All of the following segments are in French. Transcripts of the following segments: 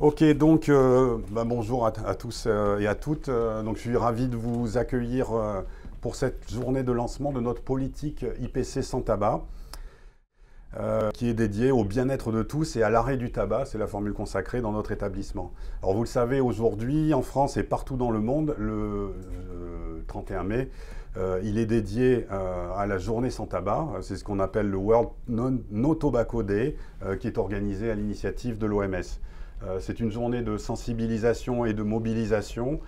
Ok, donc bonjour à tous et à toutes. Donc, je suis ravi de vous accueillir pour cette journée de lancement de notre politique IPC sans tabac, qui est dédiée au bien-être de tous et à l'arrêt du tabac. C'est la formule consacrée dans notre établissement. Alors, vous le savez, aujourd'hui, en France et partout dans le monde, le 31 mai, il est dédié à la journée sans tabac. C'est ce qu'on appelle le World No Tobacco Day, qui est organisé à l'initiative de l'OMS. C'est une journée de sensibilisation et de mobilisation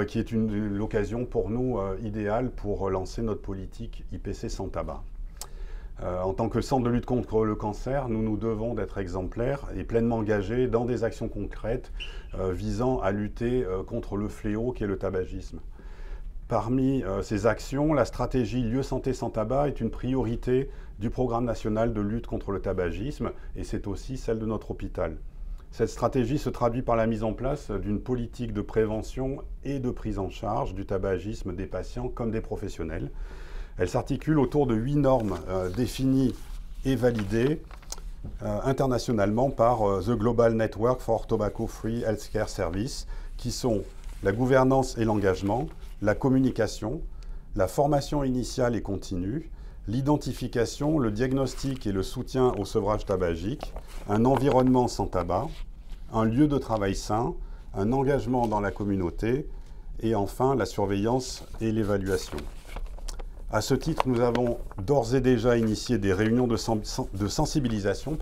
qui est l'occasion pour nous idéale pour lancer notre politique IPC sans tabac. En tant que centre de lutte contre le cancer, nous nous devons d'être exemplaires et pleinement engagés dans des actions concrètes visant à lutter contre le fléau qu'est le tabagisme. Parmi ces actions, la stratégie Lieu Santé sans tabac est une priorité du programme national de lutte contre le tabagisme et c'est aussi celle de notre hôpital. Cette stratégie se traduit par la mise en place d'une politique de prévention et de prise en charge du tabagisme des patients comme des professionnels. Elle s'articule autour de 8 normes définies et validées internationalement par The Global Network for Tobacco Free Healthcare Service, qui sont la gouvernance et l'engagement, la communication, la formation initiale et continue, l'identification, le diagnostic et le soutien au sevrage tabagique, un environnement sans tabac, un lieu de travail sain, un engagement dans la communauté et enfin la surveillance et l'évaluation. À ce titre, nous avons d'ores et déjà initié des réunions de sensibilisation,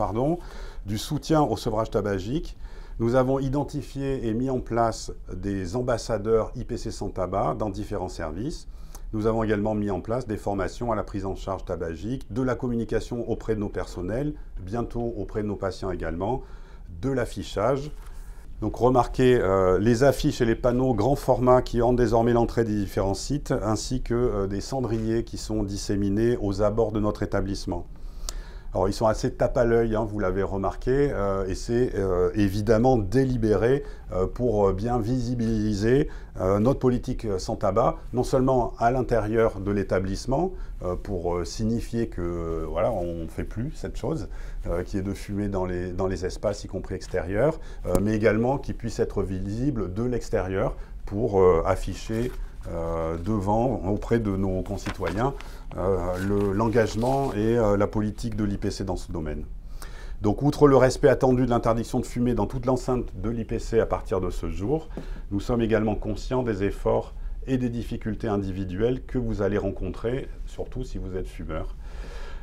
du soutien au sevrage tabagique. Nous avons identifié et mis en place des ambassadeurs IPC sans tabac dans différents services. Nous avons également mis en place des formations à la prise en charge tabagique, de la communication auprès de nos personnels, bientôt auprès de nos patients également, de l'affichage. Donc remarquez les affiches et les panneaux grand format qui rendent désormais l'entrée des différents sites, ainsi que des cendriers qui sont disséminés aux abords de notre établissement. Alors ils sont assez tape à l'œil, vous l'avez remarqué, et c'est évidemment délibéré pour bien visibiliser notre politique sans tabac, non seulement à l'intérieur de l'établissement, pour signifier que voilà, on ne fait plus cette chose, qui est de fumer dans les espaces, y compris extérieurs, mais également qui puisse être visible de l'extérieur pour afficher devant, auprès de nos concitoyens, l'engagement et la politique de l'IPC dans ce domaine. Donc, outre le respect attendu de l'interdiction de fumer dans toute l'enceinte de l'IPC à partir de ce jour, nous sommes également conscients des efforts et des difficultés individuelles que vous allez rencontrer, surtout si vous êtes fumeur.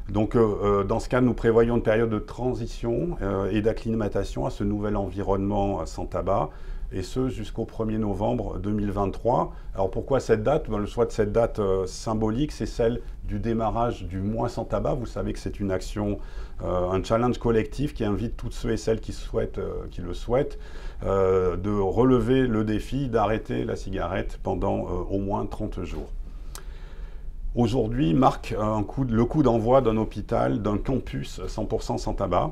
Donc, dans ce cas, nous prévoyons une période de transition et d'acclimatation à ce nouvel environnement sans tabac, et ce jusqu'au 1er novembre 2023. Alors pourquoi cette date? Le choix de cette date symbolique, c'est celle du démarrage du mois sans tabac. Vous savez que c'est une action, un challenge collectif qui invite toutes ceux et celles qui le souhaitent, de relever le défi d'arrêter la cigarette pendant au moins 30 jours. Aujourd'hui marque le coup d'envoi d'un hôpital, d'un campus 100% sans tabac.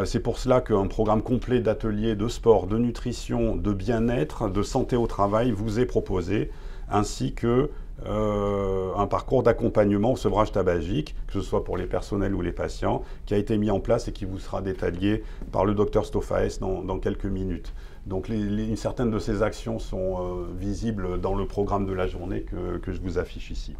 C'est pour cela qu'un programme complet d'ateliers de sport, de nutrition, de bien-être, de santé au travail vous est proposé, ainsi que un parcours d'accompagnement au sevrage tabagique, que ce soit pour les personnels ou les patients, qui a été mis en place et qui vous sera détaillé par le Dr Stofaes dans quelques minutes. Donc une certaine de ces actions sont visibles dans le programme de la journée que je vous affiche ici.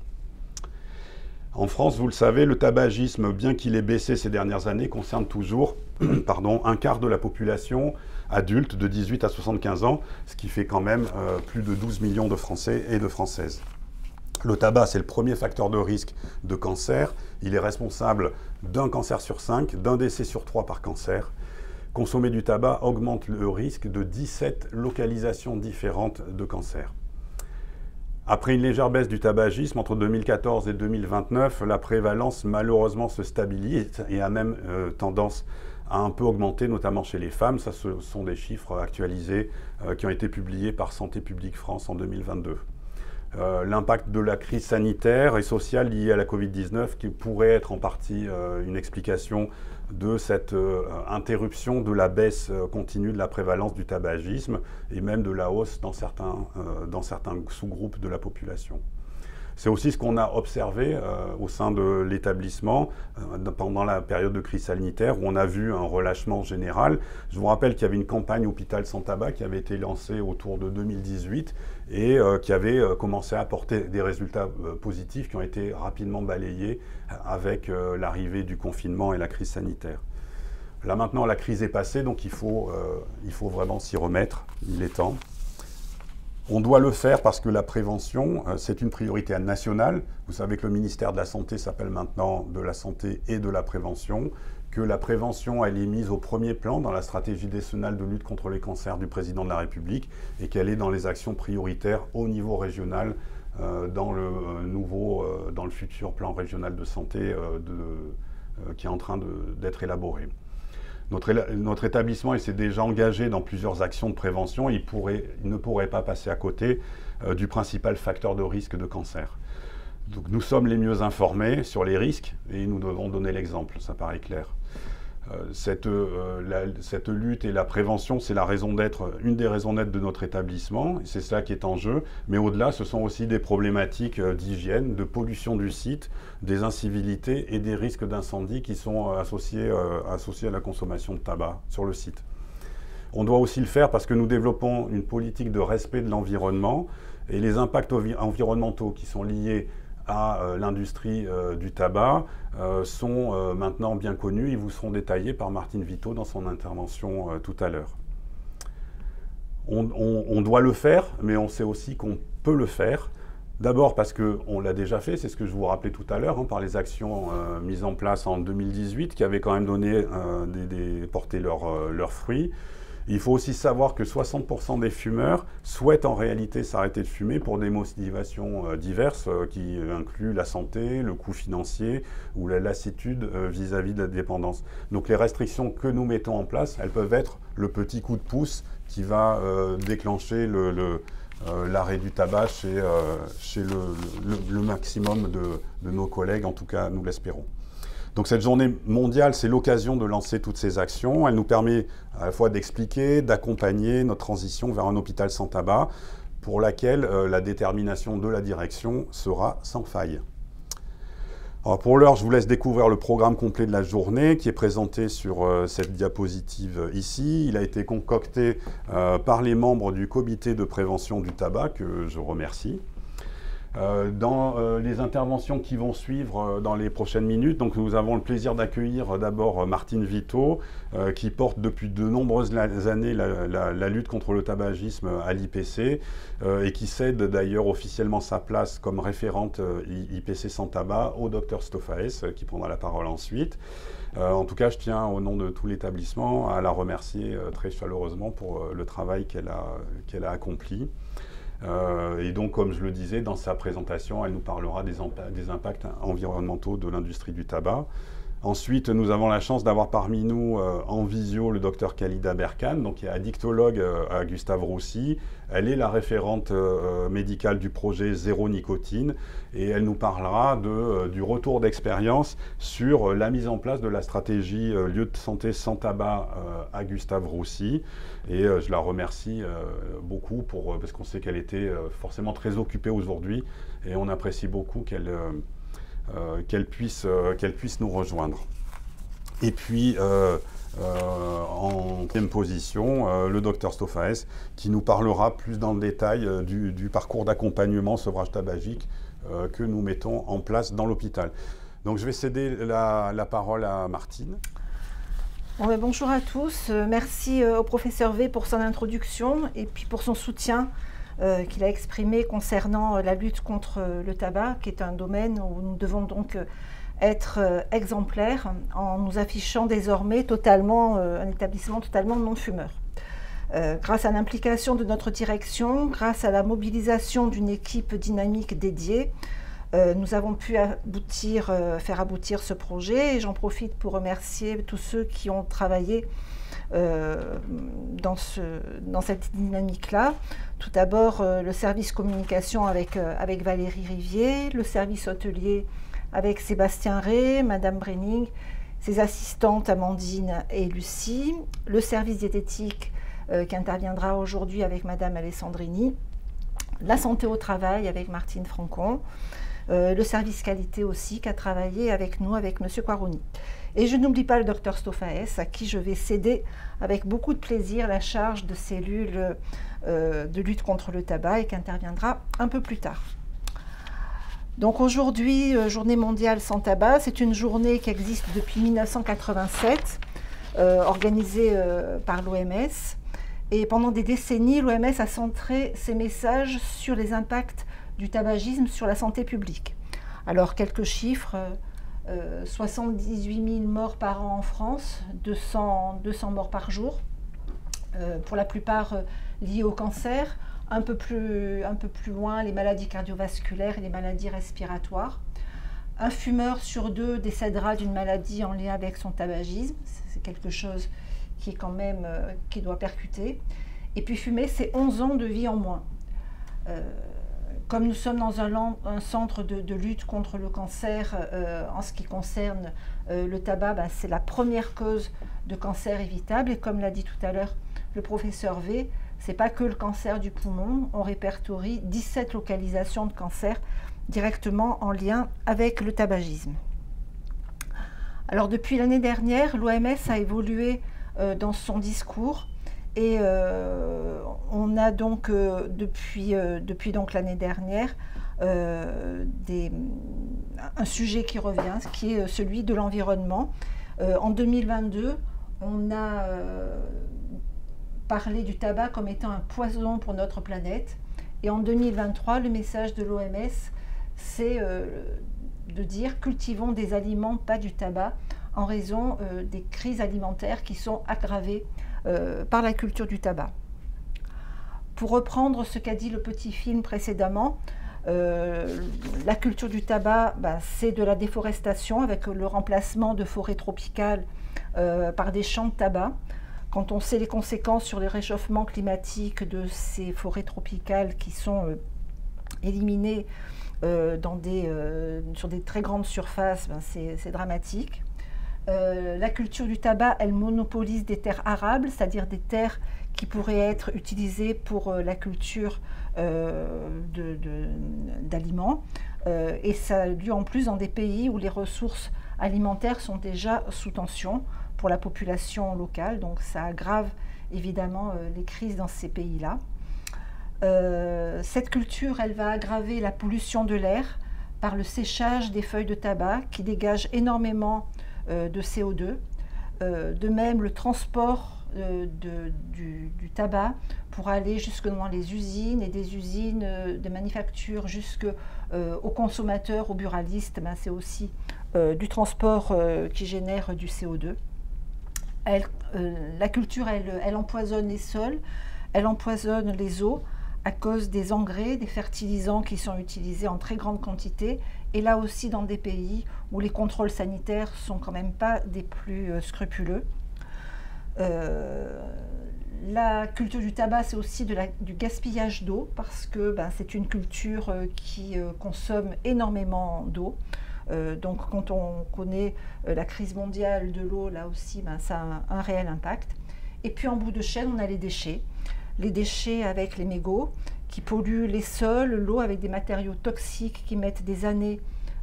En France, vous le savez, le tabagisme, bien qu'il ait baissé ces dernières années, concerne toujours un quart de la population adulte de 18 à 75 ans, ce qui fait quand même plus de 12 millions de Français et de Françaises. Le tabac, c'est le premier facteur de risque de cancer. Il est responsable d'un cancer sur 5, d'un décès sur 3 par cancer. Consommer du tabac augmente le risque de 17 localisations différentes de cancer. Après une légère baisse du tabagisme entre 2014 et 2029, la prévalence malheureusement se stabilise et a même tendance à un peu augmenter, notamment chez les femmes. Ça, ce sont des chiffres actualisés qui ont été publiés par Santé publique France en 2022. L'impact de la crise sanitaire et sociale liée à la Covid-19 qui pourrait être en partie une explication de cette interruption de la baisse continue de la prévalence du tabagisme et même de la hausse dans certains sous-groupes de la population. C'est aussi ce qu'on a observé au sein de l'établissement pendant la période de crise sanitaire où on a vu un relâchement général. Je vous rappelle qu'il y avait une campagne Hôpital sans tabac qui avait été lancée autour de 2018 et qui avait commencé à apporter des résultats positifs qui ont été rapidement balayés avec l'arrivée du confinement et la crise sanitaire. Là maintenant la crise est passée, donc il faut vraiment s'y remettre, il est temps. On doit le faire parce que la prévention, c'est une priorité nationale. Vous savez que le ministère de la Santé s'appelle maintenant de la Santé et de la Prévention, que la prévention, elle est mise au premier plan dans la stratégie décennale de lutte contre les cancers du président de la République et qu'elle est dans les actions prioritaires au niveau régional dans le futur plan régional de santé qui est en train d'être élaboré. Notre établissement s'est déjà engagé dans plusieurs actions de prévention et il ne pourrait pas passer à côté du principal facteur de risque de cancer. Donc, nous sommes les mieux informés sur les risques et nous devons donner l'exemple, ça paraît clair. Cette lutte et la prévention, c'est une des raisons d'être de notre établissement, c'est cela qui est en jeu, mais au-delà, ce sont aussi des problématiques d'hygiène, de pollution du site, des incivilités et des risques d'incendie qui sont associés à la consommation de tabac sur le site. On doit aussi le faire parce que nous développons une politique de respect de l'environnement et les impacts environnementaux qui sont liés à l'industrie du tabac sont maintenant bien connus. Ils vous seront détaillés par Martine Vito dans son intervention tout à l'heure. On doit le faire, mais on sait aussi qu'on peut le faire. D'abord parce qu'on l'a déjà fait, c'est ce que je vous rappelais tout à l'heure, par les actions mises en place en 2018 qui avaient quand même porté leurs fruits. Il faut aussi savoir que 60% des fumeurs souhaitent en réalité s'arrêter de fumer pour des motivations diverses qui incluent la santé, le coût financier ou la lassitude vis-à-vis de la dépendance. Donc les restrictions que nous mettons en place, elles peuvent être le petit coup de pouce qui va déclencher l'arrêt du tabac chez le maximum de nos collègues, en tout cas nous l'espérons. Donc cette journée mondiale, c'est l'occasion de lancer toutes ces actions. Elle nous permet à la fois d'expliquer, d'accompagner notre transition vers un hôpital sans tabac, pour laquelle la détermination de la direction sera sans faille. Alors pour l'heure, je vous laisse découvrir le programme complet de la journée qui est présenté sur cette diapositive ici. Il a été concocté par les membres du comité de prévention du tabac, que je remercie. Dans les interventions qui vont suivre dans les prochaines minutes, donc nous avons le plaisir d'accueillir d'abord Martine Vito, qui porte depuis de nombreuses années la lutte contre le tabagisme à l'IPC et qui cède d'ailleurs officiellement sa place comme référente IPC sans tabac au Dr Stofaes, qui prendra la parole ensuite. En tout cas, je tiens au nom de tout l'établissement à la remercier très chaleureusement pour le travail qu'elle a accompli. Et donc, comme je le disais, dans sa présentation, elle nous parlera des impacts environnementaux de l'industrie du tabac. Ensuite, nous avons la chance d'avoir parmi nous en visio le docteur Khalida Berkan, donc qui est addictologue à Gustave Roussy. Elle est la référente médicale du projet Zéro Nicotine et elle nous parlera du retour d'expérience sur la mise en place de la stratégie lieu de santé sans tabac à Gustave Roussy. Et je la remercie beaucoup parce qu'on sait qu'elle était forcément très occupée aujourd'hui et on apprécie beaucoup qu'elle puisse nous rejoindre. Et puis, en deuxième position, le docteur Stofaes, qui nous parlera plus dans le détail du parcours d'accompagnement sevrage tabagique que nous mettons en place dans l'hôpital. Donc je vais céder la parole à Martine. Bonjour à tous, merci au professeur V pour son introduction et puis pour son soutien qu'il a exprimé concernant la lutte contre le tabac, qui est un domaine où nous devons donc être exemplaires en nous affichant désormais un établissement totalement non-fumeur. Grâce à l'implication de notre direction, grâce à la mobilisation d'une équipe dynamique dédiée, nous avons pu faire aboutir ce projet et j'en profite pour remercier tous ceux qui ont travaillé dans cette dynamique-là. Tout d'abord, le service communication avec Valérie Rivier, le service hôtelier avec Sébastien Rey, Madame Brenning, ses assistantes Amandine et Lucie, le service diététique qui interviendra aujourd'hui avec Madame Alessandrini, la santé au travail avec Martine Francon, le service qualité aussi, qui a travaillé avec nous, avec M. Quaroni. Et je n'oublie pas le Dr Stofaes, à qui je vais céder avec beaucoup de plaisir la charge de cellule de lutte contre le tabac et qui interviendra un peu plus tard. Donc aujourd'hui, Journée mondiale sans tabac, c'est une journée qui existe depuis 1987, organisée par l'OMS. Et pendant des décennies, l'OMS a centré ses messages sur les impacts du tabagisme sur la santé publique. Alors quelques chiffres, 78 000 morts par an en France, 200 morts par jour, pour la plupart liées au cancer, un peu plus loin les maladies cardiovasculaires et les maladies respiratoires. Un fumeur sur 2 décédera d'une maladie en lien avec son tabagisme, c'est quelque chose qui est quand même, qui doit percuter. Et puis fumer, c'est 11 ans de vie en moins. Comme nous sommes dans un centre de lutte contre le cancer, en ce qui concerne le tabac, ben, c'est la première cause de cancer évitable. Et comme l'a dit tout à l'heure le professeur V, c'est pas que le cancer du poumon, on répertorie 17 localisations de cancer directement en lien avec le tabagisme. Alors depuis l'année dernière, l'OMS a évolué dans son discours et on a donc depuis donc l'année dernière un sujet qui revient, qui est celui de l'environnement. En 2022, on a parlé du tabac comme étant un poison pour notre planète, et en 2023, le message de l'OMS, c'est de dire cultivons des aliments, pas du tabac, en raison des crises alimentaires qui sont aggravées par la culture du tabac. Pour reprendre ce qu'a dit le petit film précédemment, la culture du tabac, c'est de la déforestation avec le remplacement de forêts tropicales par des champs de tabac. Quand on sait les conséquences sur le réchauffement climatique de ces forêts tropicales qui sont éliminées sur des très grandes surfaces, c'est dramatique. La culture du tabac, elle monopolise des terres arables, c'est-à-dire des terres qui pourraient être utilisées pour la culture d'aliments. Et ça a lieu en plus dans des pays où les ressources alimentaires sont déjà sous tension pour la population locale. Donc ça aggrave évidemment les crises dans ces pays-là. Cette culture, elle va aggraver la pollution de l'air par le séchage des feuilles de tabac qui dégagent énormément de CO2. De même, le transport du tabac pour aller jusque dans les usines et des usines de manufacture jusqu'aux consommateurs, aux buralistes, c'est aussi du transport qui génère du CO2. La culture, elle empoisonne les sols, elle empoisonne les eaux à cause des engrais, des fertilisants qui sont utilisés en très grande quantité, et là aussi dans des pays où les contrôles sanitaires sont quand même pas des plus scrupuleux. La culture du tabac, c'est aussi du gaspillage d'eau, parce que c'est une culture qui consomme énormément d'eau. Donc quand on connaît la crise mondiale de l'eau, là aussi, ça a un réel impact. Et puis en bout de chaîne, on a les déchets. Les déchets avec les mégots qui polluent les sols, l'eau avec des matériaux toxiques qui mettent des années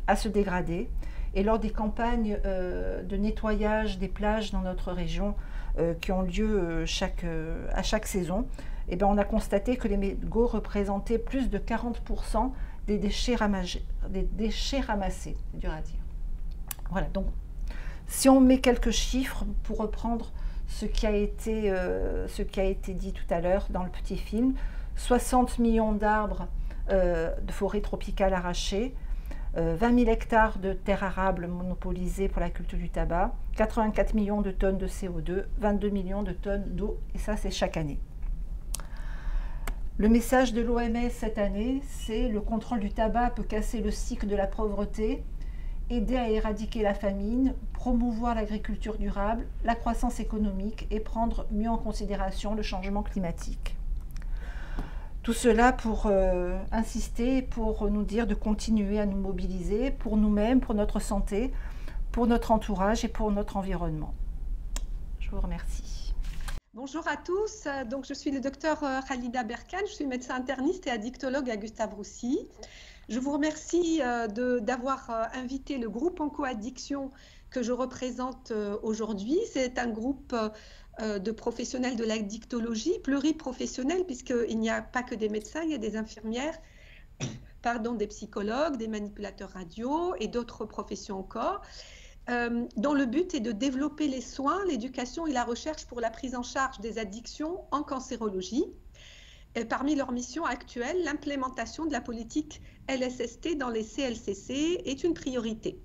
à se dégrader. Et lors des campagnes de nettoyage des plages dans notre région qui ont lieu à chaque saison, on a constaté que les mégots représentaient plus de 40% des déchets ramassés. C'est dur à dire. Voilà, donc si on met quelques chiffres pour reprendre ce qui a été dit tout à l'heure dans le petit film, 60 millions d'arbres de forêts tropicales arrachées, 20 000 hectares de terres arables monopolisées pour la culture du tabac, 84 millions de tonnes de CO2, 22 millions de tonnes d'eau, et ça c'est chaque année. Le message de l'OMS cette année, c'est le contrôle du tabac peut casser le cycle de la pauvreté, aider à éradiquer la famine, promouvoir l'agriculture durable, la croissance économique et prendre mieux en considération le changement climatique. Tout cela pour insister, pour nous dire de continuer à nous mobiliser pour nous-mêmes, pour notre santé, pour notre entourage et pour notre environnement. Je vous remercie. Bonjour à tous, donc je suis le docteur Khalida Berkane, je suis médecin interniste et addictologue à Gustave Roussy. Je vous remercie d'avoir invité le groupe Onco-Addiction que je représente aujourd'hui. C'est un groupe de professionnels de l'addictologie, pluriprofessionnels, puisqu'il n'y a pas que des médecins, il y a des infirmières, des psychologues, des manipulateurs radio et d'autres professions encore, dont le but est de développer les soins, l'éducation et la recherche pour la prise en charge des addictions en cancérologie. Et parmi leurs missions actuelles, l'implémentation de la politique LSST dans les CLCC est une priorité.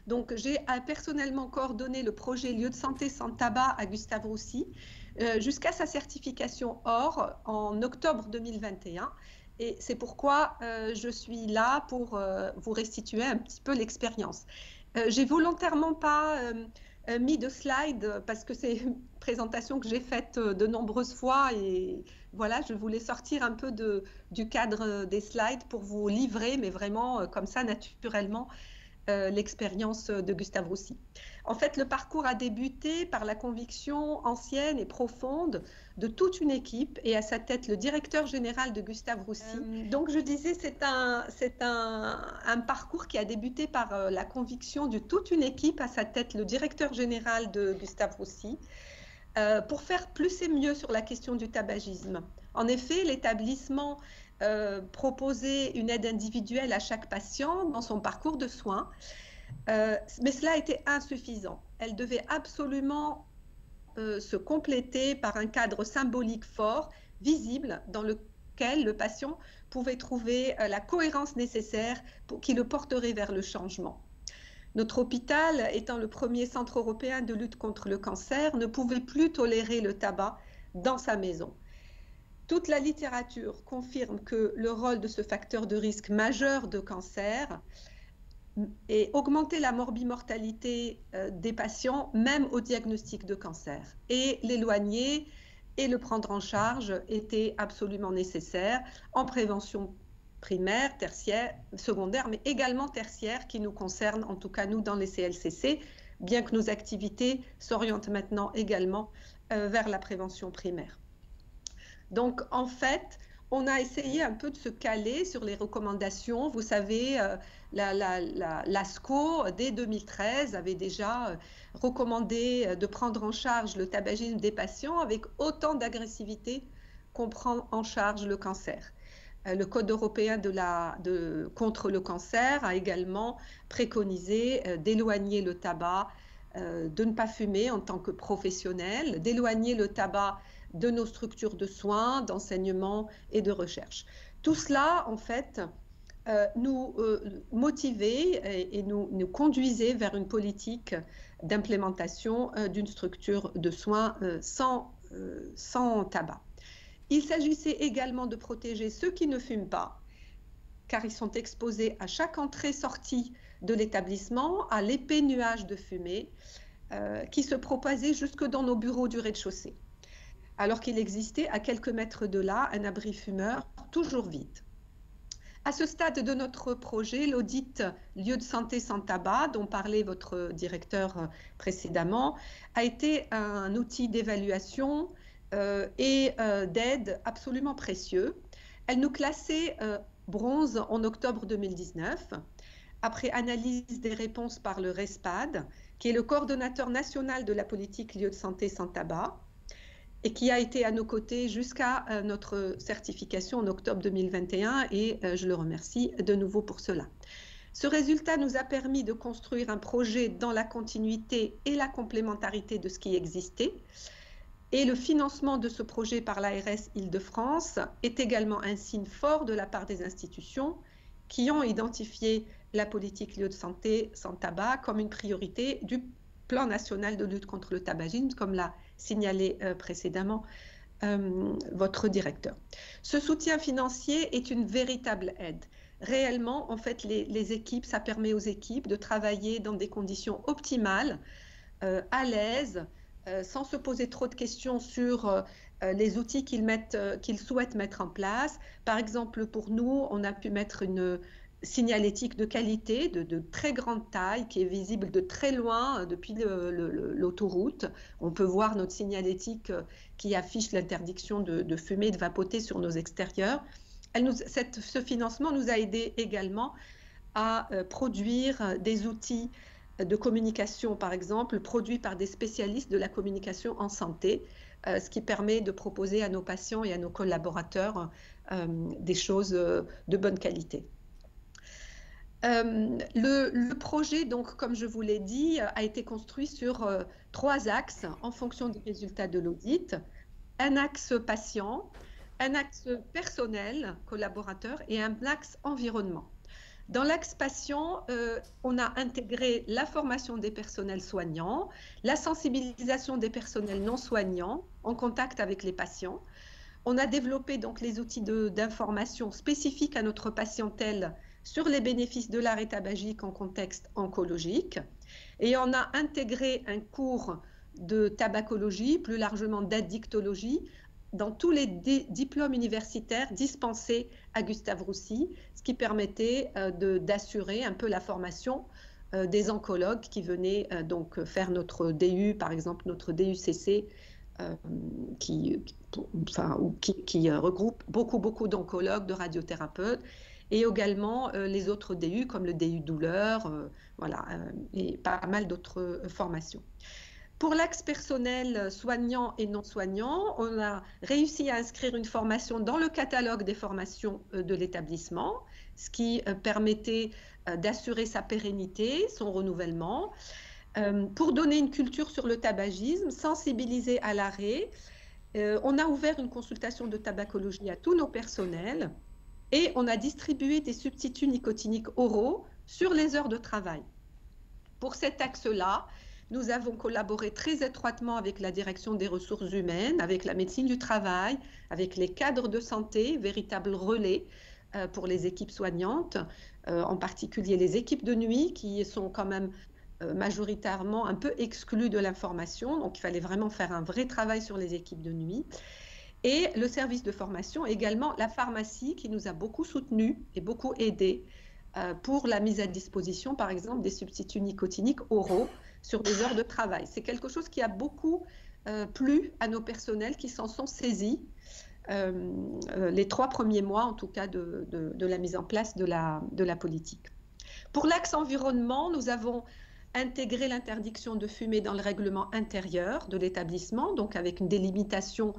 Donc, j'ai personnellement coordonné le projet Lieu de santé sans tabac à Gustave Roussy jusqu'à sa certification OR en octobre 2021. Et c'est pourquoi je suis là pour vous restituer un petit peu l'expérience. J'ai volontairement pas mis de slide parce que c'est une présentation que j'ai faite de nombreuses fois et voilà, je voulais sortir un peu du cadre des slides pour vous livrer, mais vraiment comme ça naturellement, l'expérience de Gustave Roussy. En fait, le parcours a débuté par la conviction ancienne et profonde de toute une équipe et à sa tête le directeur général de Gustave Roussy. Donc je disais, c'est un parcours qui a débuté par la conviction de toute une équipe, à sa tête le directeur général de Gustave Roussy, pour faire plus et mieux sur la question du tabagisme. En effet, l'établissement proposait une aide individuelle à chaque patient dans son parcours de soins, mais cela était insuffisant. Elle devait absolument se compléter par un cadre symbolique fort, visible, dans lequel le patient pouvait trouver la cohérence nécessaire qui le porterait vers le changement. Notre hôpital, étant le premier centre européen de lutte contre le cancer, ne pouvait plus tolérer le tabac dans sa maison. Toute la littérature confirme que le rôle de ce facteur de risque majeur de cancer est augmenter la morbimortalité des patients, même au diagnostic de cancer. Et l'éloigner et le prendre en charge était absolument nécessaire en prévention primaire, tertiaire, secondaire, mais également tertiaire, qui nous concerne, en tout cas nous dans les CLCC, bien que nos activités s'orientent maintenant également vers la prévention primaire. Donc, en fait, on a essayé un peu de se caler sur les recommandations. Vous savez, l'ASCO, dès 2013, avait déjà recommandé de prendre en charge le tabagisme des patients avec autant d'agressivité qu'on prend en charge le cancer. Le Code européen contre le cancer a également préconisé d'éloigner le tabac, de ne pas fumer en tant que professionnel, d'éloigner le tabac de nos structures de soins, d'enseignement et de recherche. Tout cela, en fait, nous motivait et nous conduisait vers une politique d'implémentation d'une structure de soins sans tabac. Il s'agissait également de protéger ceux qui ne fument pas, car ils sont exposés à chaque entrée-sortie de l'établissement à l'épais nuage de fumée qui se propagait jusque dans nos bureaux du rez-de-chaussée, alors qu'il existait à quelques mètres de là un abri fumeur toujours vide. À ce stade de notre projet, l'audit lieu de santé sans tabac, dont parlait votre directeur précédemment, a été un outil d'évaluation et d'aide absolument précieux. Elle nous classait bronze en octobre 2019, après analyse des réponses par le RESPAD, qui est le coordonnateur national de la politique lieu de santé sans tabac, et qui a été à nos côtés jusqu'à notre certification en octobre 2021, et je le remercie de nouveau pour cela. Ce résultat nous a permis de construire un projet dans la continuité et la complémentarité de ce qui existait, et le financement de ce projet par l'ARS Île-de-France est également un signe fort de la part des institutions qui ont identifié la politique lieu de santé sans tabac comme une priorité du plan national de lutte contre le tabagisme, comme l'a signalé précédemment votre directeur. Ce soutien financier est une véritable aide. Réellement, en fait, les équipes, ça permet aux équipes de travailler dans des conditions optimales, à l'aise, sans se poser trop de questions sur les outils qu'ils souhaitent mettre en place. Par exemple, pour nous, on a pu mettre une signalétique de qualité, de très grande taille, qui est visible de très loin depuis l'autoroute. On peut voir notre signalétique qui affiche l'interdiction de fumer et de vapoter sur nos extérieurs. ce financement nous a aidé également à produire des outils de communication, par exemple, produits par des spécialistes de la communication en santé, ce qui permet de proposer à nos patients et à nos collaborateurs des choses de bonne qualité. Le projet, donc, comme je vous l'ai dit, a été construit sur 3 axes en fonction des résultats de l'audit. Un axe patient, un axe personnel, collaborateur, et un axe environnement. Dans l'axe patient, on a intégré la formation des personnels soignants, la sensibilisation des personnels non soignants en contact avec les patients. On a développé donc les outils d'information spécifiques à notre patientèle sur les bénéfices de l'arrêt tabagique en contexte oncologique. Et on a intégré un cours de tabacologie, plus largement d'addictologie, dans tous les diplômes universitaires dispensés à Gustave Roussy, ce qui permettait d'assurer un peu la formation des oncologues qui venaient donc faire notre DU, par exemple notre DUCC, qui regroupe beaucoup d'oncologues, de radiothérapeutes, et également les autres DU comme le DU douleur, voilà, et pas mal d'autres formations. Pour l'axe personnel soignant et non soignant, on a réussi à inscrire une formation dans le catalogue des formations de l'établissement, ce qui permettait d'assurer sa pérennité, son renouvellement. Pour donner une culture sur le tabagisme, sensibiliser à l'arrêt, on a ouvert une consultation de tabacologie à tous nos personnels et on a distribué des substituts nicotiniques oraux sur les heures de travail. Pour cet axe-là, nous avons collaboré très étroitement avec la direction des ressources humaines, avec la médecine du travail, avec les cadres de santé, véritables relais pour les équipes soignantes, en particulier les équipes de nuit qui sont quand même majoritairement un peu exclues de l'information. Donc il fallait vraiment faire un vrai travail sur les équipes de nuit. Et le service de formation, également la pharmacie qui nous a beaucoup soutenus et beaucoup aidés pour la mise à disposition, par exemple, des substituts nicotiniques oraux sur les heures de travail. C'est quelque chose qui a beaucoup plu à nos personnels qui s'en sont saisis les 3 premiers mois, en tout cas, de la mise en place de la politique. Pour l'axe environnement, nous avons intégré l'interdiction de fumer dans le règlement intérieur de l'établissement, donc avec une délimitation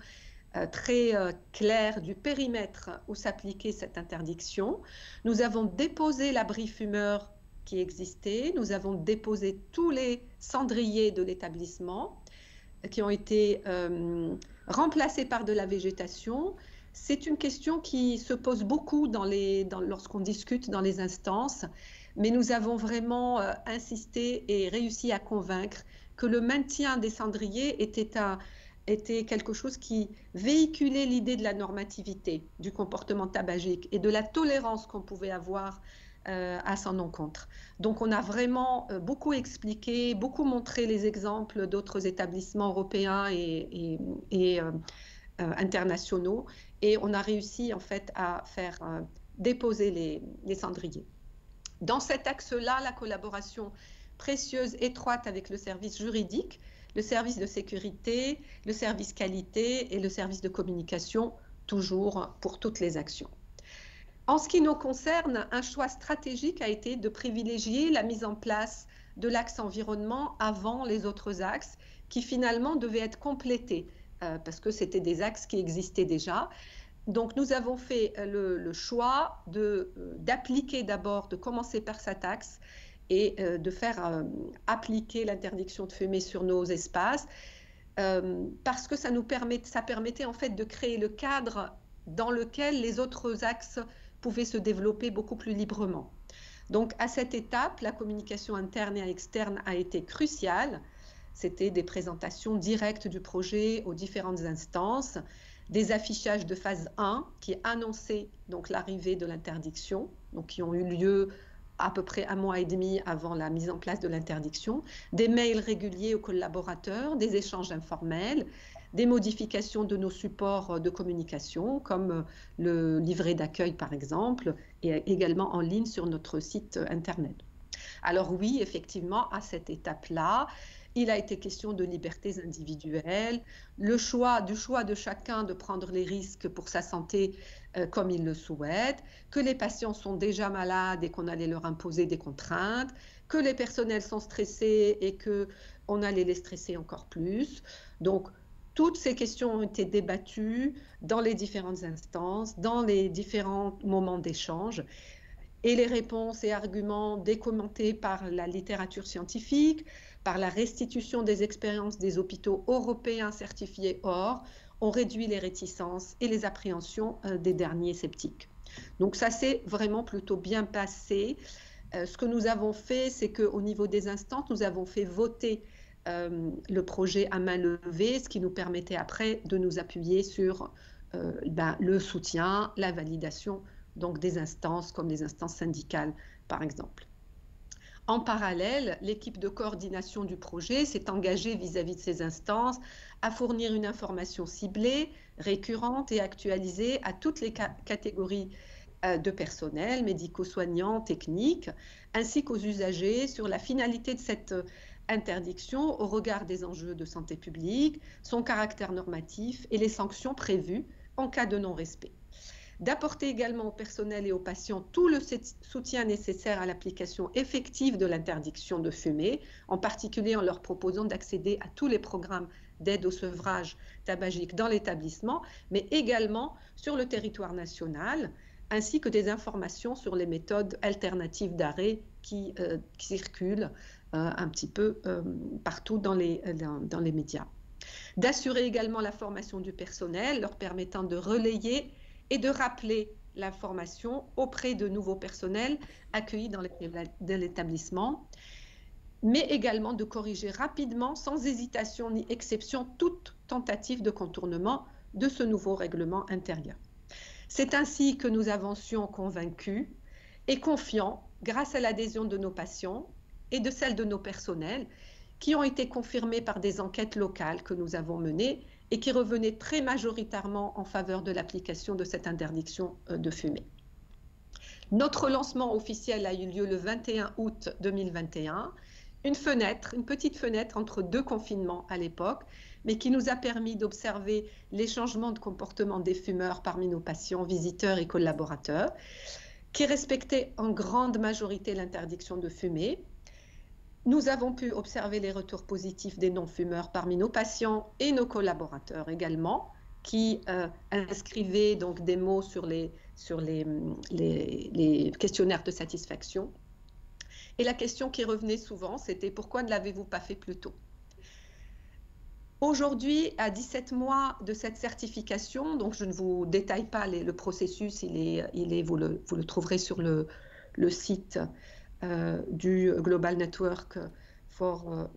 très claire du périmètre où s'appliquait cette interdiction. Nous avons déposé l'abri fumeur qui existait, nous avons déposé tous les cendriers de l'établissement qui ont été remplacés par de la végétation. C'est une question qui se pose beaucoup lorsqu'on discute dans les instances, mais nous avons vraiment insisté et réussi à convaincre que le maintien des cendriers était quelque chose qui véhiculait l'idée de la normativité du comportement tabagique et de la tolérance qu'on pouvait avoir à son encontre. Donc on a vraiment beaucoup expliqué, beaucoup montré les exemples d'autres établissements européens et internationaux, et on a réussi en fait à faire déposer les cendriers. Dans cet axe-là, la collaboration précieuse, étroite avec le service juridique, le service de sécurité, le service qualité et le service de communication, toujours pour toutes les actions. En ce qui nous concerne, un choix stratégique a été de privilégier la mise en place de l'axe environnement avant les autres axes qui finalement devaient être complétés parce que c'était des axes qui existaient déjà. Donc nous avons fait le choix d'appliquer d'abord, de commencer par cet axe et de faire appliquer l'interdiction de fumer sur nos espaces parce que ça permettait en fait de créer le cadre dans lequel les autres axes pouvaient se développer beaucoup plus librement. Donc à cette étape, la communication interne et externe a été cruciale. C'était des présentations directes du projet aux différentes instances, des affichages de phase 1 qui annonçaient donc l'arrivée de l'interdiction, donc qui ont eu lieu à peu près 1 mois et demi avant la mise en place de l'interdiction, des mails réguliers aux collaborateurs, des échanges informels, des modifications de nos supports de communication, comme le livret d'accueil par exemple, et également en ligne sur notre site internet. Alors oui, effectivement, à cette étape-là, Il a été question de libertés individuelles, du choix de chacun de prendre les risques pour sa santé comme il le souhaite, que les patients sont déjà malades et qu'on allait leur imposer des contraintes, que les personnels sont stressés et qu'on allait les stresser encore plus. Donc, toutes ces questions ont été débattues dans les différentes instances, dans les différents moments d'échange. Et les réponses et arguments décommandés par la littérature scientifique, par la restitution des expériences des hôpitaux européens certifiés OR, ont réduit les réticences et les appréhensions des derniers sceptiques. Donc ça s'est vraiment plutôt bien passé. Ce que nous avons fait, c'est qu'au niveau des instances, nous avons fait voter le projet à main levée, ce qui nous permettait après de nous appuyer sur le soutien, la validation donc des instances comme les instances syndicales par exemple. En parallèle, l'équipe de coordination du projet s'est engagée vis-à-vis de ces instances à fournir une information ciblée, récurrente et actualisée à toutes les catégories de personnel, médico-soignants, techniques, ainsi qu'aux usagers sur la finalité de cette interdiction au regard des enjeux de santé publique, son caractère normatif et les sanctions prévues en cas de non-respect. D'apporter également au personnel et aux patients tout le soutien nécessaire à l'application effective de l'interdiction de fumer, en particulier en leur proposant d'accéder à tous les programmes d'aide au sevrage tabagique dans l'établissement, mais également sur le territoire national, ainsi que des informations sur les méthodes alternatives d'arrêt qui circulent un petit peu partout dans les médias. D'assurer également la formation du personnel, leur permettant de relayer et de rappeler l'information auprès de nouveaux personnels accueillis dans l'établissement, mais également de corriger rapidement, sans hésitation ni exception, toute tentative de contournement de ce nouveau règlement intérieur. C'est ainsi que nous avancions convaincus et confiants grâce à l'adhésion de nos patients et de celle de nos personnels qui ont été confirmées par des enquêtes locales que nous avons menées et qui revenaient très majoritairement en faveur de l'application de cette interdiction de fumer. Notre lancement officiel a eu lieu le 21 août 2021, une petite fenêtre entre deux confinements à l'époque, mais qui nous a permis d'observer les changements de comportement des fumeurs parmi nos patients, visiteurs et collaborateurs, qui respectaient en grande majorité l'interdiction de fumer. Nous avons pu observer les retours positifs des non-fumeurs parmi nos patients et nos collaborateurs également, qui inscrivaient donc des mots sur les questionnaires de satisfaction. Et la question qui revenait souvent, c'était « Pourquoi ne l'avez-vous pas fait plus tôt ?» Aujourd'hui, à 17 mois de cette certification, donc je ne vous détaille pas le processus, vous le trouverez sur le site du Global Network for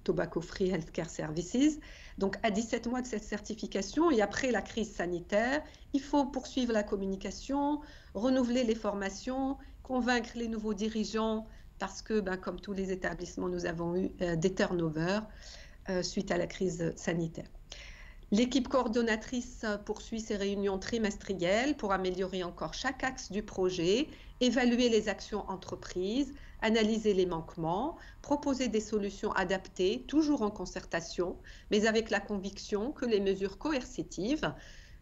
Tobacco Free Healthcare Services. Donc, à 17 mois de cette certification et après la crise sanitaire, il faut poursuivre la communication, renouveler les formations, convaincre les nouveaux dirigeants parce que, comme tous les établissements, nous avons eu des turnovers suite à la crise sanitaire. L'équipe coordonnatrice poursuit ses réunions trimestrielles pour améliorer encore chaque axe du projet, évaluer les actions entreprises, analyser les manquements, proposer des solutions adaptées, toujours en concertation, mais avec la conviction que les mesures coercitives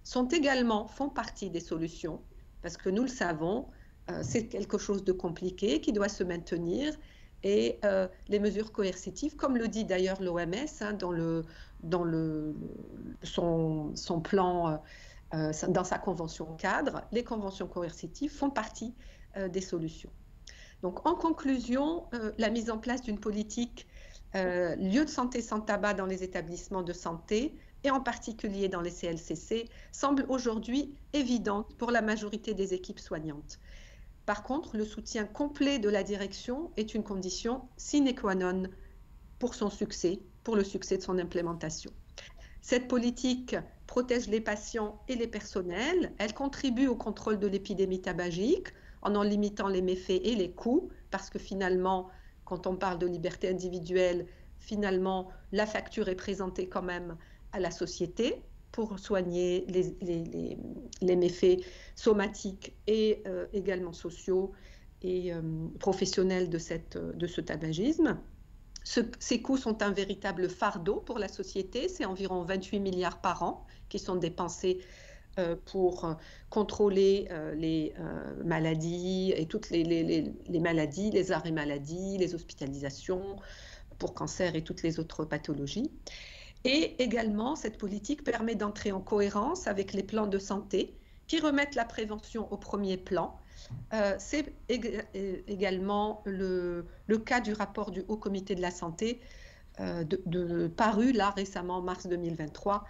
font partie des solutions, parce que nous le savons, c'est quelque chose de compliqué qui doit se maintenir. Et les mesures coercitives, comme le dit d'ailleurs l'OMS dans son plan, dans sa convention cadre, les conventions coercitives font partie des solutions. Donc en conclusion, la mise en place d'une politique lieu de santé sans tabac dans les établissements de santé et en particulier dans les CLCC semble aujourd'hui évidente pour la majorité des équipes soignantes. Par contre, le soutien complet de la direction est une condition sine qua non pour le succès de son implémentation. Cette politique protège les patients et les personnels. Elle contribue au contrôle de l'épidémie tabagique en limitant les méfaits et les coûts, parce que finalement, quand on parle de liberté individuelle, finalement, la facture est présentée quand même à la société pour soigner les méfaits somatiques et également sociaux et professionnels de ce tabagisme. Ces coûts sont un véritable fardeau pour la société. C'est environ 28 milliards par an qui sont dépensés pour contrôler les maladies et toutes les maladies, les arrêts maladie, les hospitalisations pour cancer et toutes les autres pathologies. Et également, cette politique permet d'entrer en cohérence avec les plans de santé qui remettent la prévention au premier plan. C'est également le cas du rapport du Haut Comité de la Santé paru là récemment en mars 2023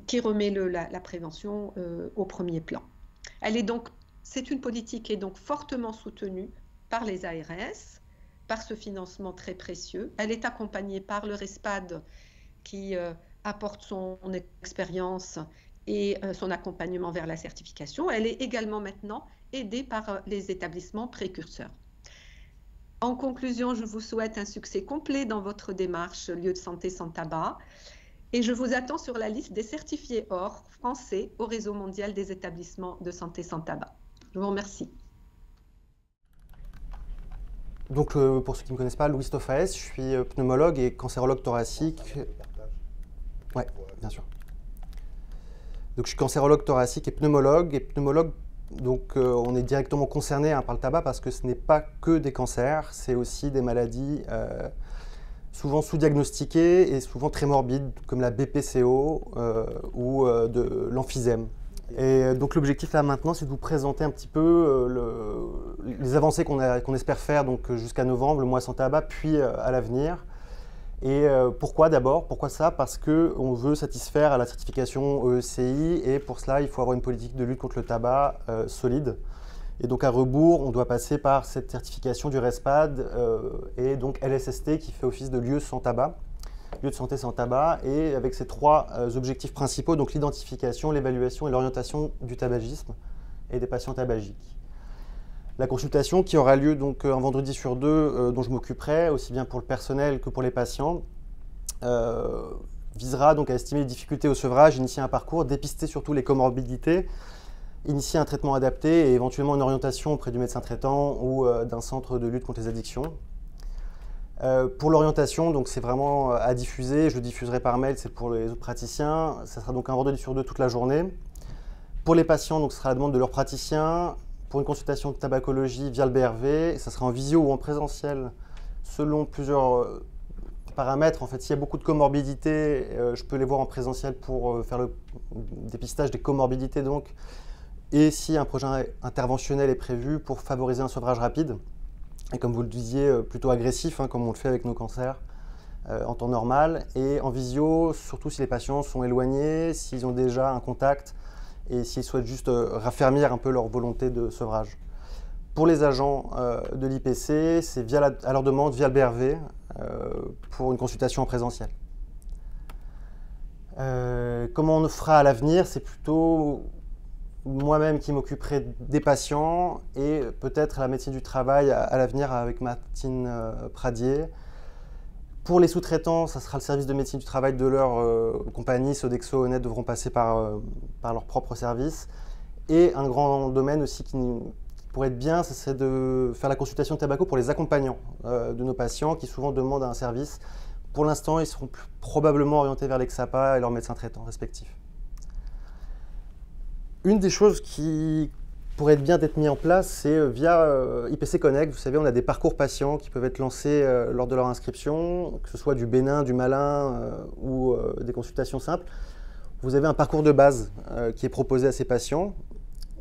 qui remet la prévention au premier plan. C'est une politique qui est donc fortement soutenue par les ARS, par ce financement très précieux. Elle est accompagnée par le RESPAD qui apporte son expérience et son accompagnement vers la certification. Elle est également maintenant aidée par les établissements précurseurs. En conclusion, je vous souhaite un succès complet dans votre démarche lieu de santé sans tabac et je vous attends sur la liste des certifiés or français au réseau mondial des établissements de santé sans tabac. Je vous remercie. Donc, pour ceux qui ne me connaissent pas, Louise Tophaes, je suis pneumologue et cancérologue thoracique. Oui, bien sûr. Donc, je suis cancérologue thoracique et pneumologue. Donc, on est directement concerné par le tabac parce que ce n'est pas que des cancers, c'est aussi des maladies souvent sous-diagnostiquées et souvent très morbides, comme la BPCO ou de l'emphysème. Et donc, l'objectif là maintenant, c'est de vous présenter un petit peu les avancées qu'on espère faire jusqu'à novembre, le mois sans tabac, puis à l'avenir. Et pourquoi d'abord? Pourquoi ça? Parce qu'on veut satisfaire à la certification EECI et pour cela, il faut avoir une politique de lutte contre le tabac solide. Et donc à rebours, on doit passer par cette certification du RESPAD et donc LSST qui fait office de lieu sans tabac, lieu de santé sans tabac, et avec ces trois objectifs principaux, donc l'identification, l'évaluation et l'orientation du tabagisme et des patients tabagiques. La consultation qui aura lieu donc un vendredi sur deux, dont je m'occuperai, aussi bien pour le personnel que pour les patients, visera donc à estimer les difficultés au sevrage, initier un parcours, dépister surtout les comorbidités, initier un traitement adapté et éventuellement une orientation auprès du médecin traitant ou d'un centre de lutte contre les addictions. Pour l'orientation, donc c'est vraiment à diffuser, je le diffuserai par mail, c'est pour les autres praticiens, ça sera donc un vendredi sur deux toute la journée. Pour les patients, donc ce sera à la demande de leur praticien. Pour une consultation de tabacologie via le BRV, ça sera en visio ou en présentiel selon plusieurs paramètres. En fait, s'il y a beaucoup de comorbidités, je peux les voir en présentiel pour faire le dépistage des comorbidités donc. Et si un projet interventionnel est prévu pour favoriser un sevrage rapide, et comme vous le disiez, plutôt agressif, comme on le fait avec nos cancers en temps normal, et en visio, surtout si les patients sont éloignés, s'ils ont déjà un contact, et s'ils souhaitent juste raffermir un peu leur volonté de sevrage. Pour les agents de l'IPC, c'est à leur demande via le BRV pour une consultation en présentiel. Comment on fera à l'avenir? C'est plutôt moi-même qui m'occuperai des patients et peut-être la médecine du travail à l'avenir avec Martine Pradier. Pour les sous-traitants, ça sera le service de médecine du travail de leur compagnie. Sodexo, Honnête devront passer par leur propre service. Et un grand domaine aussi qui pourrait être bien, c'est de faire la consultation de tabaco pour les accompagnants de nos patients qui souvent demandent un service. Pour l'instant, ils seront probablement orientés vers l'EXAPA et leurs médecins traitants respectifs. Une des choses qui pourrait être bien d'être mis en place, c'est via IPC Connect. Vous savez, on a des parcours patients qui peuvent être lancés lors de leur inscription, que ce soit du bénin, du malin ou des consultations simples. Vous avez un parcours de base qui est proposé à ces patients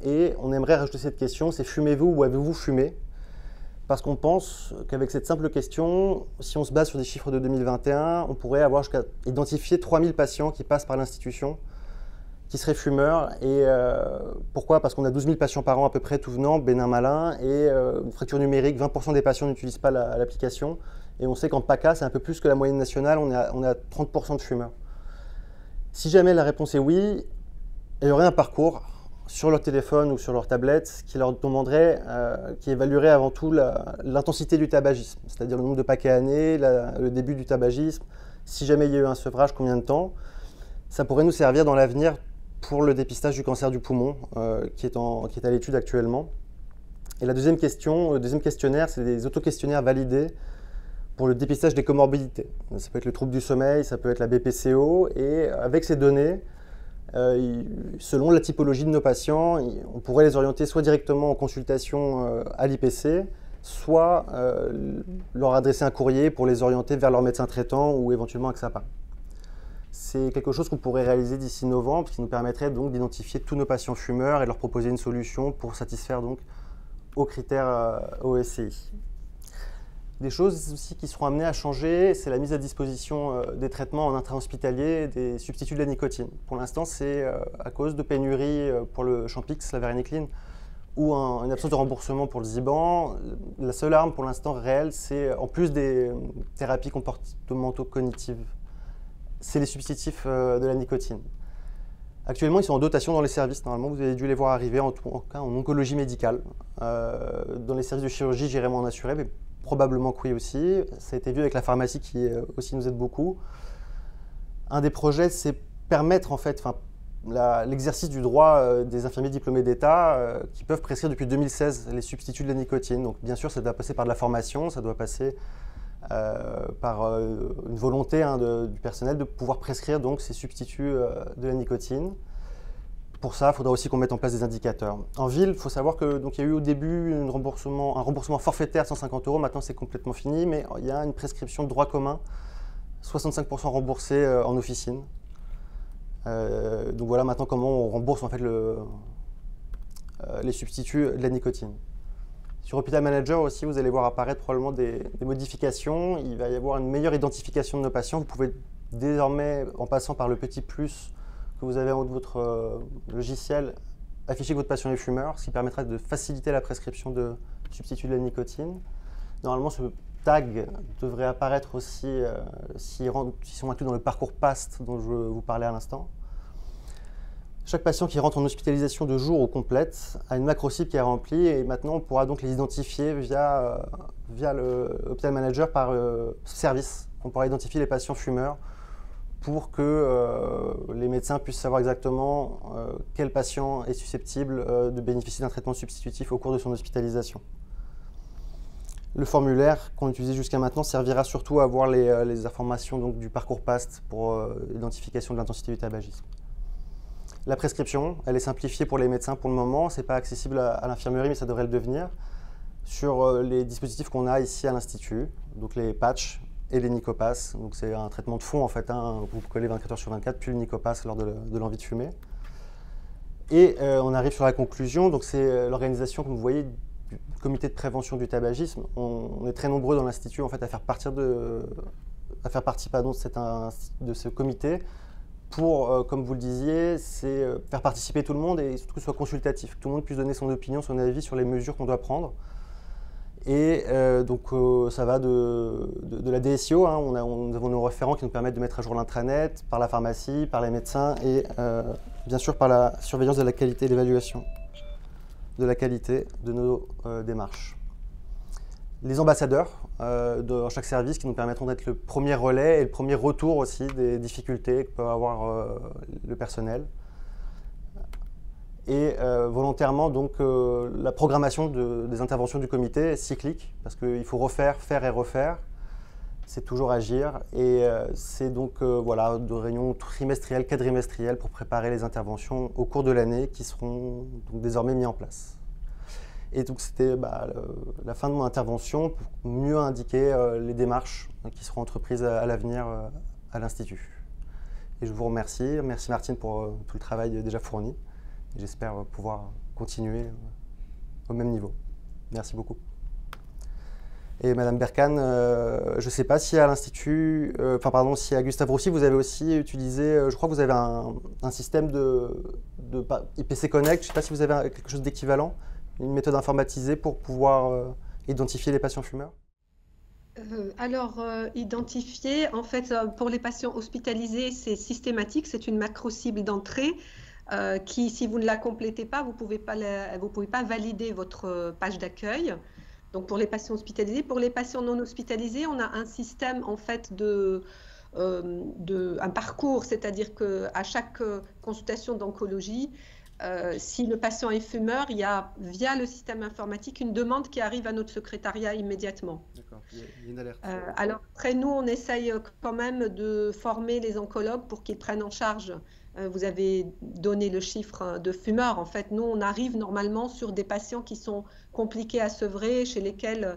et on aimerait rajouter cette question, c'est fumez-vous ou avez-vous fumé? Parce qu'on pense qu'avec cette simple question, si on se base sur des chiffres de 2021, on pourrait avoir jusqu'à identifier 3000 patients qui passent par l'institution qui seraient fumeurs. Et pourquoi? Parce qu'on a 12 000 patients par an à peu près, tout venant, bénin malin, et une fracture numérique, 20% des patients n'utilisent pas l'application. Et on sait qu'en PACA, c'est un peu plus que la moyenne nationale, on est à 30% de fumeurs. Si jamais la réponse est oui, il y aurait un parcours sur leur téléphone ou sur leur tablette qui leur demanderait, qui évaluerait avant tout l'intensité du tabagisme, c'est-à-dire le nombre de paquets années, le début du tabagisme, si jamais il y a eu un sevrage, combien de temps. Ça pourrait nous servir dans l'avenir pour le dépistage du cancer du poumon qui est à l'étude actuellement. Et la deuxième question, le deuxième questionnaire, c'est des auto-questionnaires validés pour le dépistage des comorbidités. Ça peut être le trouble du sommeil, ça peut être la BPCO, et avec ces données, selon la typologie de nos patients, on pourrait les orienter soit directement en consultation à l'IPC, soit leur adresser un courrier pour les orienter vers leur médecin traitant ou éventuellement à XAPA. C'est quelque chose qu'on pourrait réaliser d'ici novembre, ce qui nous permettrait donc d'identifier tous nos patients fumeurs et de leur proposer une solution pour satisfaire donc aux critères OSCI. Des choses aussi qui seront amenées à changer, c'est la mise à disposition des traitements en intra-hospitalier des substituts de la nicotine. Pour l'instant, c'est à cause de pénuries pour le Champix, la varenicline, ou une absence de remboursement pour le Ziban. La seule arme pour l'instant réelle, c'est en plus des thérapies comportementaux-cognitives, c'est les substitutifs de la nicotine. Actuellement, ils sont en dotation dans les services. Normalement, vous avez dû les voir arriver en cas en oncologie médicale. Dans les services de chirurgie, j'irai m'en assurer, mais probablement que oui aussi. Ça a été vu avec la pharmacie qui aussi nous aide beaucoup. Un des projets, c'est permettre en fait l'exercice du droit des infirmiers diplômés d'État qui peuvent prescrire depuis 2016 les substituts de la nicotine. Donc bien sûr, ça doit passer par de la formation, ça doit passer par une volonté du personnel de pouvoir prescrire donc, ces substituts de la nicotine. Pour ça, il faudra aussi qu'on mette en place des indicateurs. En ville, il faut savoir qu'il y a eu au début un remboursement forfaitaire de 150 €. Maintenant, c'est complètement fini, mais il y a une prescription de droit commun, 65% remboursé en officine. Donc voilà maintenant comment on rembourse en fait les substituts de la nicotine. Sur Hôpital Manager aussi, vous allez voir apparaître probablement des modifications. Il va y avoir une meilleure identification de nos patients. Vous pouvez désormais, en passant par le petit plus que vous avez en haut de votre logiciel, afficher que votre patient est fumeur, ce qui permettra de faciliter la prescription de substituts de la nicotine. Normalement, ce tag devrait apparaître aussi s'ils sont inclus dans le parcours PAST dont je vous parlais à l'instant. Chaque patient qui rentre en hospitalisation de jour ou complète a une macro-cible qui est remplie et maintenant on pourra donc les identifier via le Hôpital Manager par service. On pourra identifier les patients fumeurs pour que les médecins puissent savoir exactement quel patient est susceptible de bénéficier d'un traitement substitutif au cours de son hospitalisation. Le formulaire qu'on utilisait jusqu'à maintenant servira surtout à avoir les informations donc, du parcours PAST pour l'identification de l'intensité du tabagisme. La prescription, elle est simplifiée pour les médecins pour le moment. Ce n'est pas accessible à l'infirmerie, mais ça devrait le devenir. Sur les dispositifs qu'on a ici à l'Institut, donc les patchs et les Nicopass. Donc c'est un traitement de fond en fait, vous collez 24 h sur 24, puis le Nicopass lors de l'envie de fumer. Et on arrive sur la conclusion, donc c'est l'organisation que vous voyez du comité de prévention du tabagisme. On est très nombreux dans l'Institut en fait, à faire partie de ce comité. Pour, comme vous le disiez, c'est faire participer tout le monde et surtout que ce soit consultatif, que tout le monde puisse donner son opinion, son avis sur les mesures qu'on doit prendre. Et donc ça va de la DSIO, nous avons nos référents qui nous permettent de mettre à jour l'intranet, par la pharmacie, par les médecins et bien sûr par la surveillance de la qualité et l'évaluation de la qualité de nos démarches. Les ambassadeurs dans chaque service qui nous permettront d'être le premier relais et le premier retour aussi des difficultés que peut avoir le personnel. Et volontairement, donc, la programmation des interventions du comité est cyclique, parce qu'il faut refaire, faire et refaire. C'est toujours agir. Et c'est donc voilà, de réunions trimestrielles, quadrimestrielles pour préparer les interventions au cours de l'année qui seront donc, désormais mises en place. Et donc c'était la fin de mon intervention pour mieux indiquer les démarches qui seront entreprises à l'avenir à l'Institut. Et je vous remercie. Merci Martine pour tout le travail déjà fourni. J'espère pouvoir continuer au même niveau. Merci beaucoup. Et Madame Berkane, je ne sais pas si à l'Institut, si à Gustave Roussy, vous avez aussi utilisé, je crois que vous avez un système de IPC Connect, je ne sais pas si vous avez quelque chose d'équivalent, une méthode informatisée pour pouvoir identifier les patients fumeurs. Identifier, en fait, pour les patients hospitalisés, c'est systématique, c'est une macro-cible d'entrée. Qui, si vous ne la complétez pas, vous pouvez pas valider votre page d'accueil. Donc pour les patients hospitalisés, pour les patients non hospitalisés, on a un système en fait un parcours, c'est-à-dire qu'à chaque consultation d'oncologie, si le patient est fumeur, il y a via le système informatique une demande qui arrive à notre secrétariat immédiatement. D'accord, il y a une alerte. Alors après, nous, on essaye quand même de former les oncologues pour qu'ils prennent en charge. Vous avez donné le chiffre de fumeurs. En fait, nous, on arrive normalement sur des patients qui sont compliqués à sevrer, chez lesquels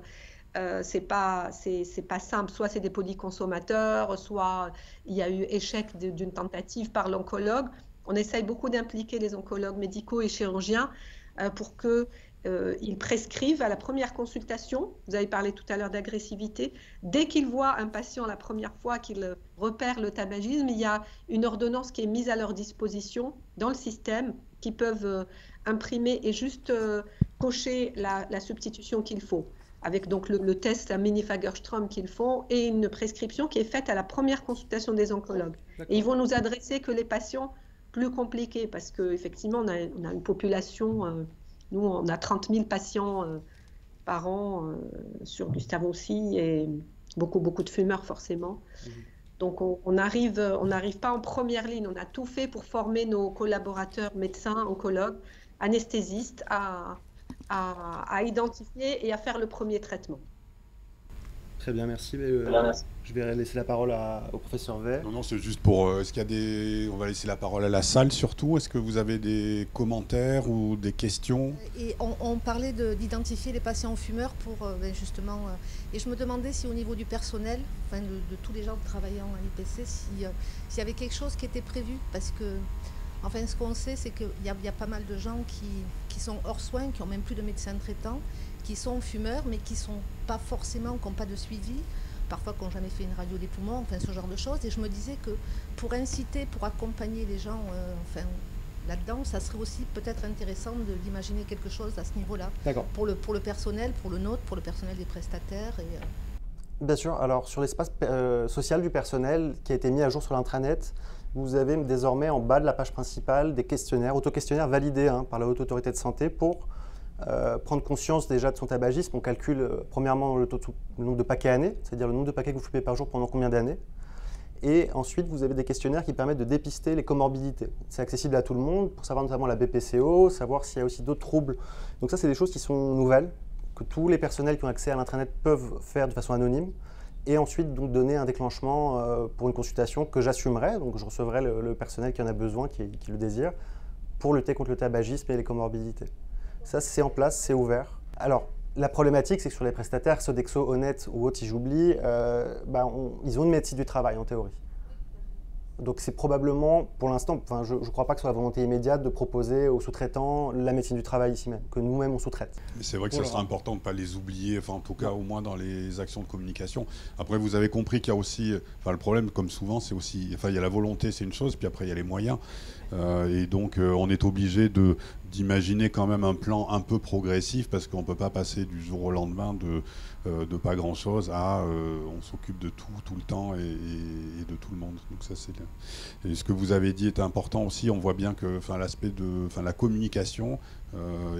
c'est pas simple. Soit c'est des polyconsommateurs, soit il y a eu échec d'une tentative par l'oncologue. On essaye beaucoup d'impliquer les oncologues médicaux et chirurgiens pour qu'ils prescrivent à la première consultation. Vous avez parlé tout à l'heure d'agressivité. Dès qu'ils voient un patient la première fois, qu'ils repèrent le tabagisme, il y a une ordonnance qui est mise à leur disposition dans le système, qu'ils peuvent imprimer et juste cocher la substitution qu'il faut, avec donc le test, la mini-Fagerström qu'ils font, et une prescription qui est faite à la première consultation des oncologues. Et ils vont nous adresser que les patients plus compliqués, parce qu'effectivement, on a une population, nous, on a 30 000 patients par an sur Gustave Roussy, et beaucoup de fumeurs, forcément. Donc, on n'arrive pas en première ligne. On a tout fait pour former nos collaborateurs médecins, oncologues, anesthésistes, à identifier et à faire le premier traitement. Très bien, merci. Je vais laisser la parole au professeur Vey. Non, c'est juste pour... est-ce qu'il y a des... On va laisser la parole à la salle surtout. Est-ce que vous avez des commentaires ou des questions? Et on parlait d'identifier les patients fumeurs pour justement... et je me demandais si au niveau du personnel, enfin de tous les gens travaillant à l'IPC, s'il y avait quelque chose qui était prévu. Parce que, enfin, ce qu'on sait, c'est qu'il y a pas mal de gens qui sont hors soins, qui n'ont même plus de médecin traitant, qui sont fumeurs, mais qui sont pas forcément, qui n'ont pas de suivi, parfois qui n'ont jamais fait une radio des poumons, enfin ce genre de choses. Et je me disais que pour inciter, pour accompagner les gens là-dedans, ça serait aussi peut-être intéressant d'imaginer quelque chose à ce niveau-là. D'accord. Pour le personnel, pour le nôtre, pour le personnel des prestataires. Bien sûr. Alors sur l'espace social du personnel qui a été mis à jour sur l'intranet, vous avez désormais en bas de la page principale des questionnaires, autoquestionnaires validés par la Haute Autorité de Santé pour prendre conscience déjà de son tabagisme. On calcule premièrement le nombre de paquets années, c'est-à-dire le nombre de paquets que vous fumez par jour pendant combien d'années. Et ensuite, vous avez des questionnaires qui permettent de dépister les comorbidités. C'est accessible à tout le monde pour savoir notamment la BPCO, savoir s'il y a aussi d'autres troubles. Donc ça, c'est des choses qui sont nouvelles, que tous les personnels qui ont accès à l'intranet peuvent faire de façon anonyme. Et ensuite, donc, donner un déclenchement pour une consultation que j'assumerai. Donc je recevrai le personnel qui en a besoin, qui le désire, pour lutter contre le tabagisme et les comorbidités. Ça, c'est en place, c'est ouvert. Alors, la problématique, c'est que sur les prestataires, Sodexo, Honnête ou autres, j'oublie, ils ont une médecine du travail, en théorie. Donc, c'est probablement, pour l'instant, je ne crois pas que ce soit la volonté immédiate de proposer aux sous-traitants la médecine du travail ici même, que nous-mêmes, on sous-traite. Mais c'est vrai que ça sera important de ne pas les oublier, en tout cas, au moins dans les actions de communication. Après, vous avez compris qu'il y a aussi, le problème, comme souvent, c'est aussi, il y a la volonté, c'est une chose, puis après, il y a les moyens. Et donc, on est obligé d'imaginer quand même un plan un peu progressif, parce qu'on ne peut pas passer du jour au lendemain de pas grand-chose à on s'occupe de tout le temps et de tout le monde. Donc ça, c'est et ce que vous avez dit est important aussi. On voit bien que l'aspect de la communication,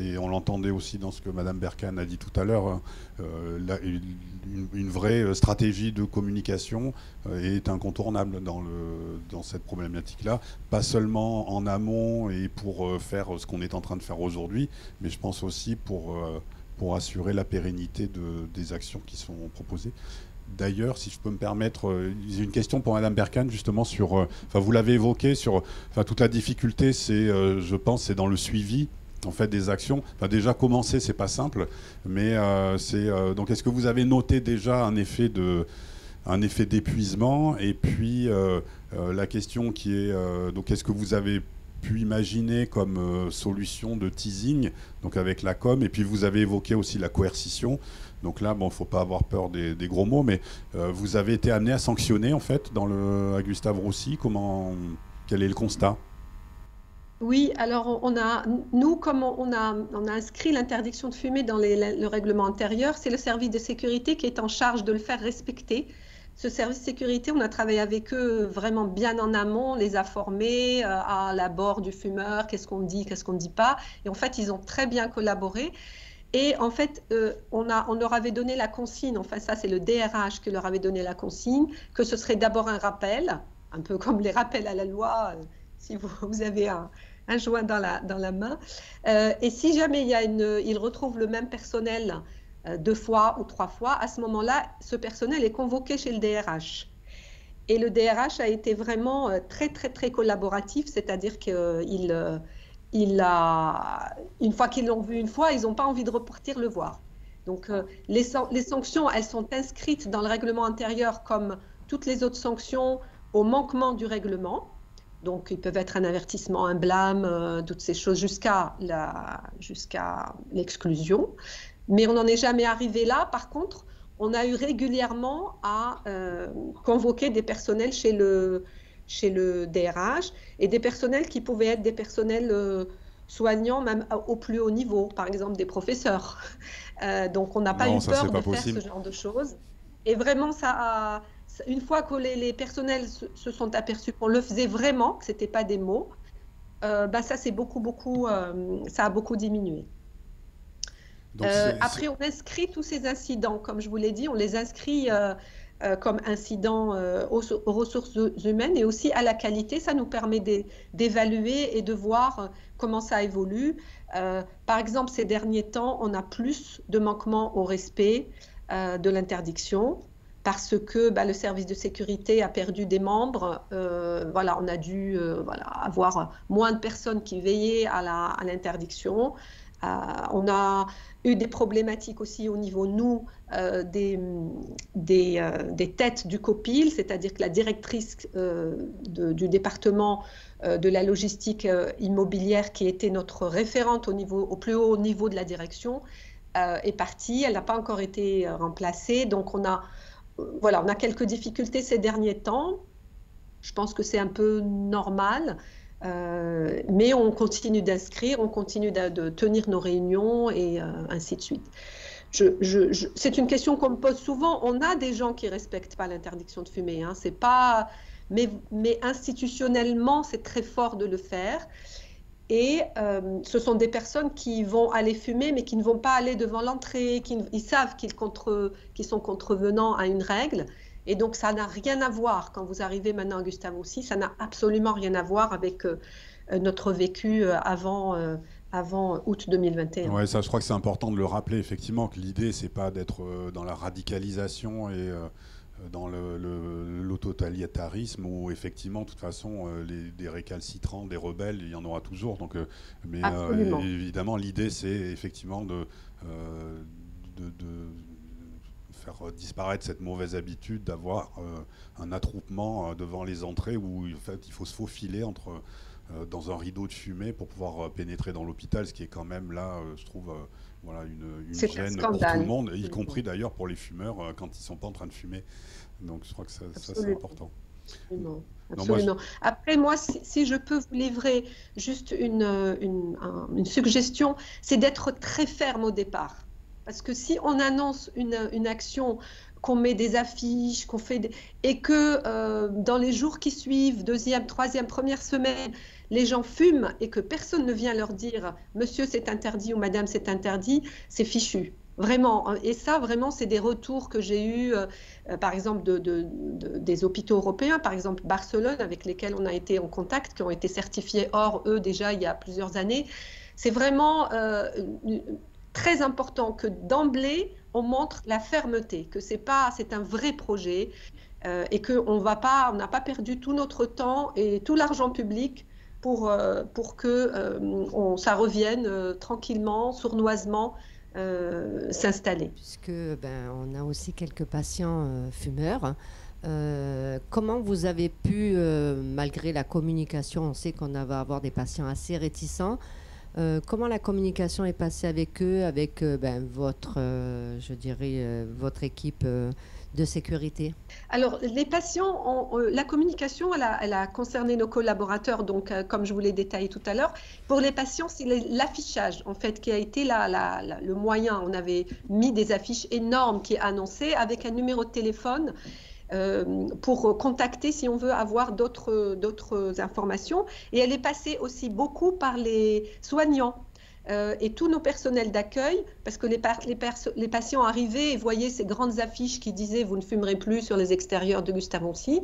et on l'entendait aussi dans ce que Madame Berkane a dit tout à l'heure, une vraie stratégie de communication est incontournable dans cette problématique-là, pas seulement en amont et pour faire ce qu'on est en train de faire aujourd'hui, mais je pense aussi pour assurer la pérennité des actions qui sont proposées. D'ailleurs, si je peux me permettre, j'ai une question pour Madame Berkane justement sur, vous l'avez évoqué, sur toute la difficulté, c'est, je pense, c'est dans le suivi en fait des actions. Déjà commencer, c'est pas simple, mais donc est-ce que vous avez noté déjà un effet d'épuisement? Et puis la question qui est, donc est-ce que vous avez pu imaginer comme solution de teasing, donc avec la com, et puis vous avez évoqué aussi la coercition. Donc là, il ne faut pas avoir peur des gros mots, mais vous avez été amené à sanctionner en fait à Gustave Roussy. Quel est le constat? Oui, alors nous, comme on a inscrit l'interdiction de fumer dans le règlement intérieur, c'est le service de sécurité qui est en charge de le faire respecter. Ce service de sécurité, on a travaillé avec eux vraiment bien en amont, les a formés à l'abord du fumeur, qu'est-ce qu'on dit, qu'est-ce qu'on ne dit pas. Et en fait, ils ont très bien collaboré. Et en fait, on leur avait donné la consigne, enfin ça c'est le DRH qui leur avait donné la consigne, que ce serait d'abord un rappel, un peu comme les rappels à la loi, si vous avez un joint dans la main. Et si jamais il retrouve le même personnel 2 fois ou 3 fois, à ce moment-là, ce personnel est convoqué chez le DRH. Et le DRH a été vraiment très, très, très collaboratif, c'est-à-dire une fois qu'ils l'ont vu une fois, ils n'ont pas envie de repartir le voir. Donc, les sanctions, elles sont inscrites dans le règlement intérieur comme toutes les autres sanctions au manquement du règlement. Donc, ils peuvent être un avertissement, un blâme, toutes ces choses jusqu'à l'exclusion. Mais on n'en est jamais arrivé là. Par contre, on a eu régulièrement à convoquer des personnels chez le DRH et des personnels qui pouvaient être des personnels soignants même au plus haut niveau, par exemple des professeurs. Donc on n'a pas eu peur de faire ce genre de choses. Et vraiment, une fois que les personnels se sont aperçus qu'on le faisait vraiment, que ce n'était pas des mots, ça a beaucoup diminué. Donc, après, on inscrit tous ces incidents, comme je vous l'ai dit, on les inscrit comme incidents aux ressources humaines et aussi à la qualité. Ça nous permet d'évaluer et de voir comment ça évolue. Par exemple, ces derniers temps, on a plus de manquements au respect de l'interdiction parce que le service de sécurité a perdu des membres. Voilà, on a dû avoir moins de personnes qui veillaient à l'interdiction. On a eu des problématiques aussi au niveau, des têtes du COPIL, c'est-à-dire que la directrice du département de la logistique immobilière, qui était notre référente au plus haut niveau de la direction, est partie. Elle n'a pas encore été remplacée. Donc, on a quelques difficultés ces derniers temps. Je pense que c'est un peu normal. Mais on continue d'inscrire, on continue de tenir nos réunions et ainsi de suite. C'est une question qu'on me pose souvent. On a des gens qui ne respectent pas l'interdiction de fumer. Hein. C'est pas, mais institutionnellement, c'est très fort de le faire. Et ce sont des personnes qui vont aller fumer, mais qui ne vont pas aller devant l'entrée. Ils savent qu'ils sont contrevenants à une règle. Et donc, ça n'a rien à voir, quand vous arrivez maintenant à Gustave-Roussy, ça n'a absolument rien à voir avec notre vécu avant août 2021. Oui, ça, je crois que c'est important de le rappeler, effectivement, que l'idée, c'est pas d'être dans la radicalisation et dans l'autotalitarisme où, effectivement, de toute façon, des récalcitrants, des rebelles, il y en aura toujours. Donc, mais évidemment, l'idée, c'est effectivement de faire disparaître cette mauvaise habitude d'avoir un attroupement devant les entrées où en fait, il faut se faufiler dans un rideau de fumée pour pouvoir pénétrer dans l'hôpital, ce qui est quand même là, je trouve, une gêne pour tout le monde, y compris d'ailleurs pour les fumeurs quand ils ne sont pas en train de fumer. Donc je crois que ça c'est important. Absolument. Absolument. Après, moi, si je peux vous livrer juste une suggestion, c'est d'être très ferme au départ. Parce que si on annonce une action, qu'on met des affiches, et que dans les jours qui suivent, 2e, 3e, première semaine, les gens fument et que personne ne vient leur dire « Monsieur, c'est interdit » ou « Madame, c'est interdit », c'est fichu. Vraiment. Et ça, vraiment, c'est des retours que j'ai eus, par exemple, des hôpitaux européens, par exemple Barcelone, avec lesquels on a été en contact, qui ont été certifiés eux, déjà, il y a plusieurs années. C'est vraiment très important que d'emblée, on montre la fermeté, que c'est un vrai projet et qu'on n'a pas perdu tout notre temps et tout l'argent public pour que ça revienne tranquillement, sournoisement s'installer. Puisque on a aussi quelques patients fumeurs. Comment vous avez pu, malgré la communication, on sait qu'on va avoir des patients assez réticents, comment la communication est passée avec eux, avec votre équipe de sécurité? Alors, les patients, la communication, elle a concerné nos collaborateurs, donc comme je vous l'ai détaillé tout à l'heure. Pour les patients, c'est l'affichage, en fait, qui a été le moyen. On avait mis des affiches énormes qui annonçaient avec un numéro de téléphone pour contacter si on veut avoir d'autres informations. Et elle est passée aussi beaucoup par les soignants et tous nos personnels d'accueil, parce que les patients arrivaient et voyaient ces grandes affiches qui disaient « vous ne fumerez plus » sur les extérieurs de Gustave-Roussy,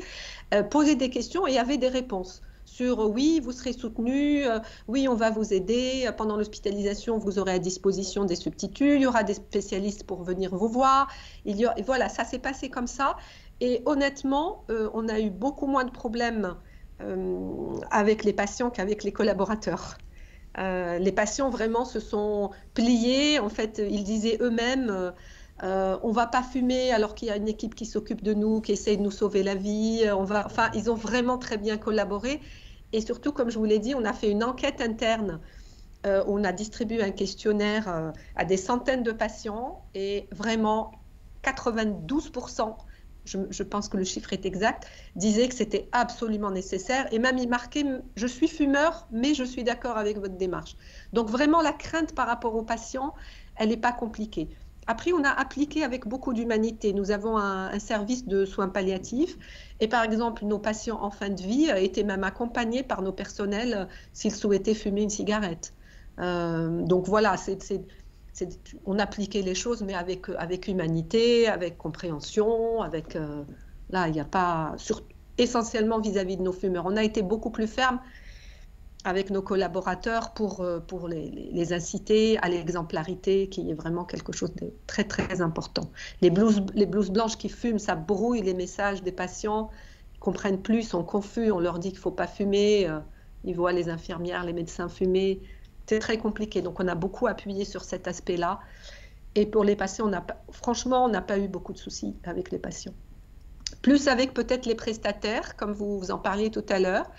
posaient des questions et avaient des réponses sur oui, vous serez soutenu, oui, on va vous aider, pendant l'hospitalisation, vous aurez à disposition des substituts, il y aura des spécialistes pour venir vous voir. Voilà, ça s'est passé comme ça. Et honnêtement, on a eu beaucoup moins de problèmes avec les patients qu'avec les collaborateurs. Les patients vraiment se sont pliés. En fait, ils disaient eux-mêmes on ne va pas fumer alors qu'il y a une équipe qui s'occupe de nous, qui essaie de nous sauver la vie. Enfin, ils ont vraiment très bien collaboré. Et surtout, comme je vous l'ai dit, on a fait une enquête interne. On a distribué un questionnaire à des centaines de patients et vraiment 92%, je pense que le chiffre est exact, disaient que c'était absolument nécessaire. Et même il marquait « je suis fumeur, mais je suis d'accord avec votre démarche ». Donc vraiment, la crainte par rapport aux patients, elle n'est pas compliquée. Après, on a appliqué avec beaucoup d'humanité. Nous avons un service de soins palliatifs et par exemple, nos patients en fin de vie étaient même accompagnés par nos personnels s'ils souhaitaient fumer une cigarette. Donc voilà, on appliquait les choses, mais avec humanité, avec compréhension, là, il n'y a pas... essentiellement vis-à-vis de nos fumeurs. On a été beaucoup plus ferme avec nos collaborateurs pour les inciter à l'exemplarité, qui est vraiment quelque chose de très, très important. Les blouses blanches qui fument, ça brouille les messages des patients, ils ne comprennent plus, ils sont confus, on leur dit qu'il ne faut pas fumer, ils voient les infirmières, les médecins fumer, c'est très compliqué. Donc on a beaucoup appuyé sur cet aspect-là. Et pour les patients, franchement, on n'a pas eu beaucoup de soucis avec les patients. Plus avec peut-être les prestataires, comme vous en parliez tout à l'heure.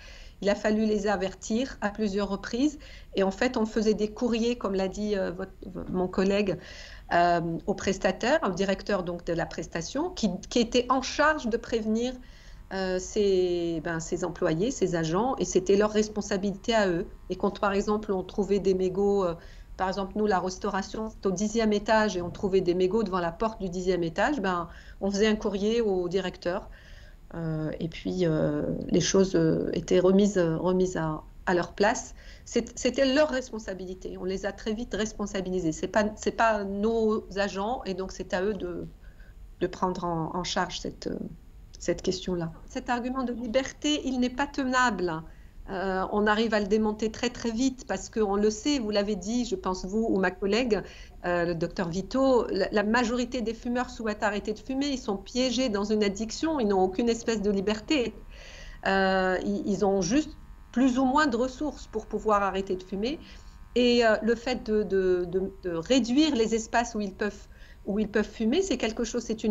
Il a fallu les avertir à plusieurs reprises. Et en fait, on faisait des courriers, comme l'a dit mon collègue, au prestataire, au directeur donc, de la prestation, qui était en charge de prévenir ses employés, ses agents, et c'était leur responsabilité à eux. Et quand, par exemple, on trouvait des mégots, par exemple, nous, la restauration, c'est au 10e étage, et on trouvait des mégots devant la porte du 10e étage, on faisait un courrier au directeur. Et puis les choses étaient remises à leur place. C'était leur responsabilité. On les a très vite responsabilisés. C'est pas nos agents, et donc c'est à eux de prendre en charge cette question-là. Cet argument de liberté, il n'est pas tenable. On arrive à le démonter très très vite parce qu'on le sait, vous l'avez dit, je pense vous ou ma collègue, le docteur Vito, la majorité des fumeurs souhaitent arrêter de fumer, ils sont piégés dans une addiction, ils n'ont aucune espèce de liberté. Ils ont juste plus ou moins de ressources pour pouvoir arrêter de fumer. Et le fait de réduire les espaces où ils peuvent fumer, c'est quelque chose, c'est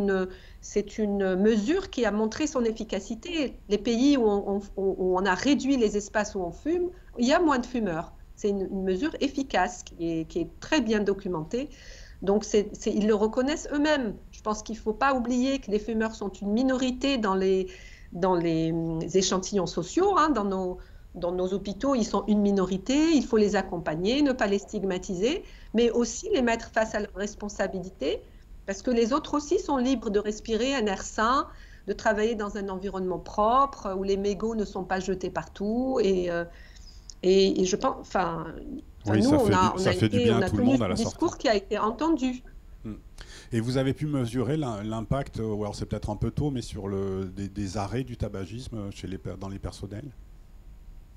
une mesure qui a montré son efficacité. Les pays où on a réduit les espaces où on fume, il y a moins de fumeurs. C'est une mesure efficace qui est très bien documentée. Donc ils le reconnaissent eux-mêmes. Je pense qu'il ne faut pas oublier que les fumeurs sont une minorité dans les échantillons sociaux, hein, dans nos hôpitaux, ils sont une minorité, il faut les accompagner, ne pas les stigmatiser, mais aussi les mettre face à leurs responsabilités, parce que les autres aussi sont libres de respirer un air sain, de travailler dans un environnement propre, où les mégots ne sont pas jetés partout. Et je pense, oui, nous, on a tenu un discours qui a été entendu. Et vous avez pu mesurer l'impact, alors c'est peut-être un peu tôt, mais sur des arrêts du tabagisme dans les personnels?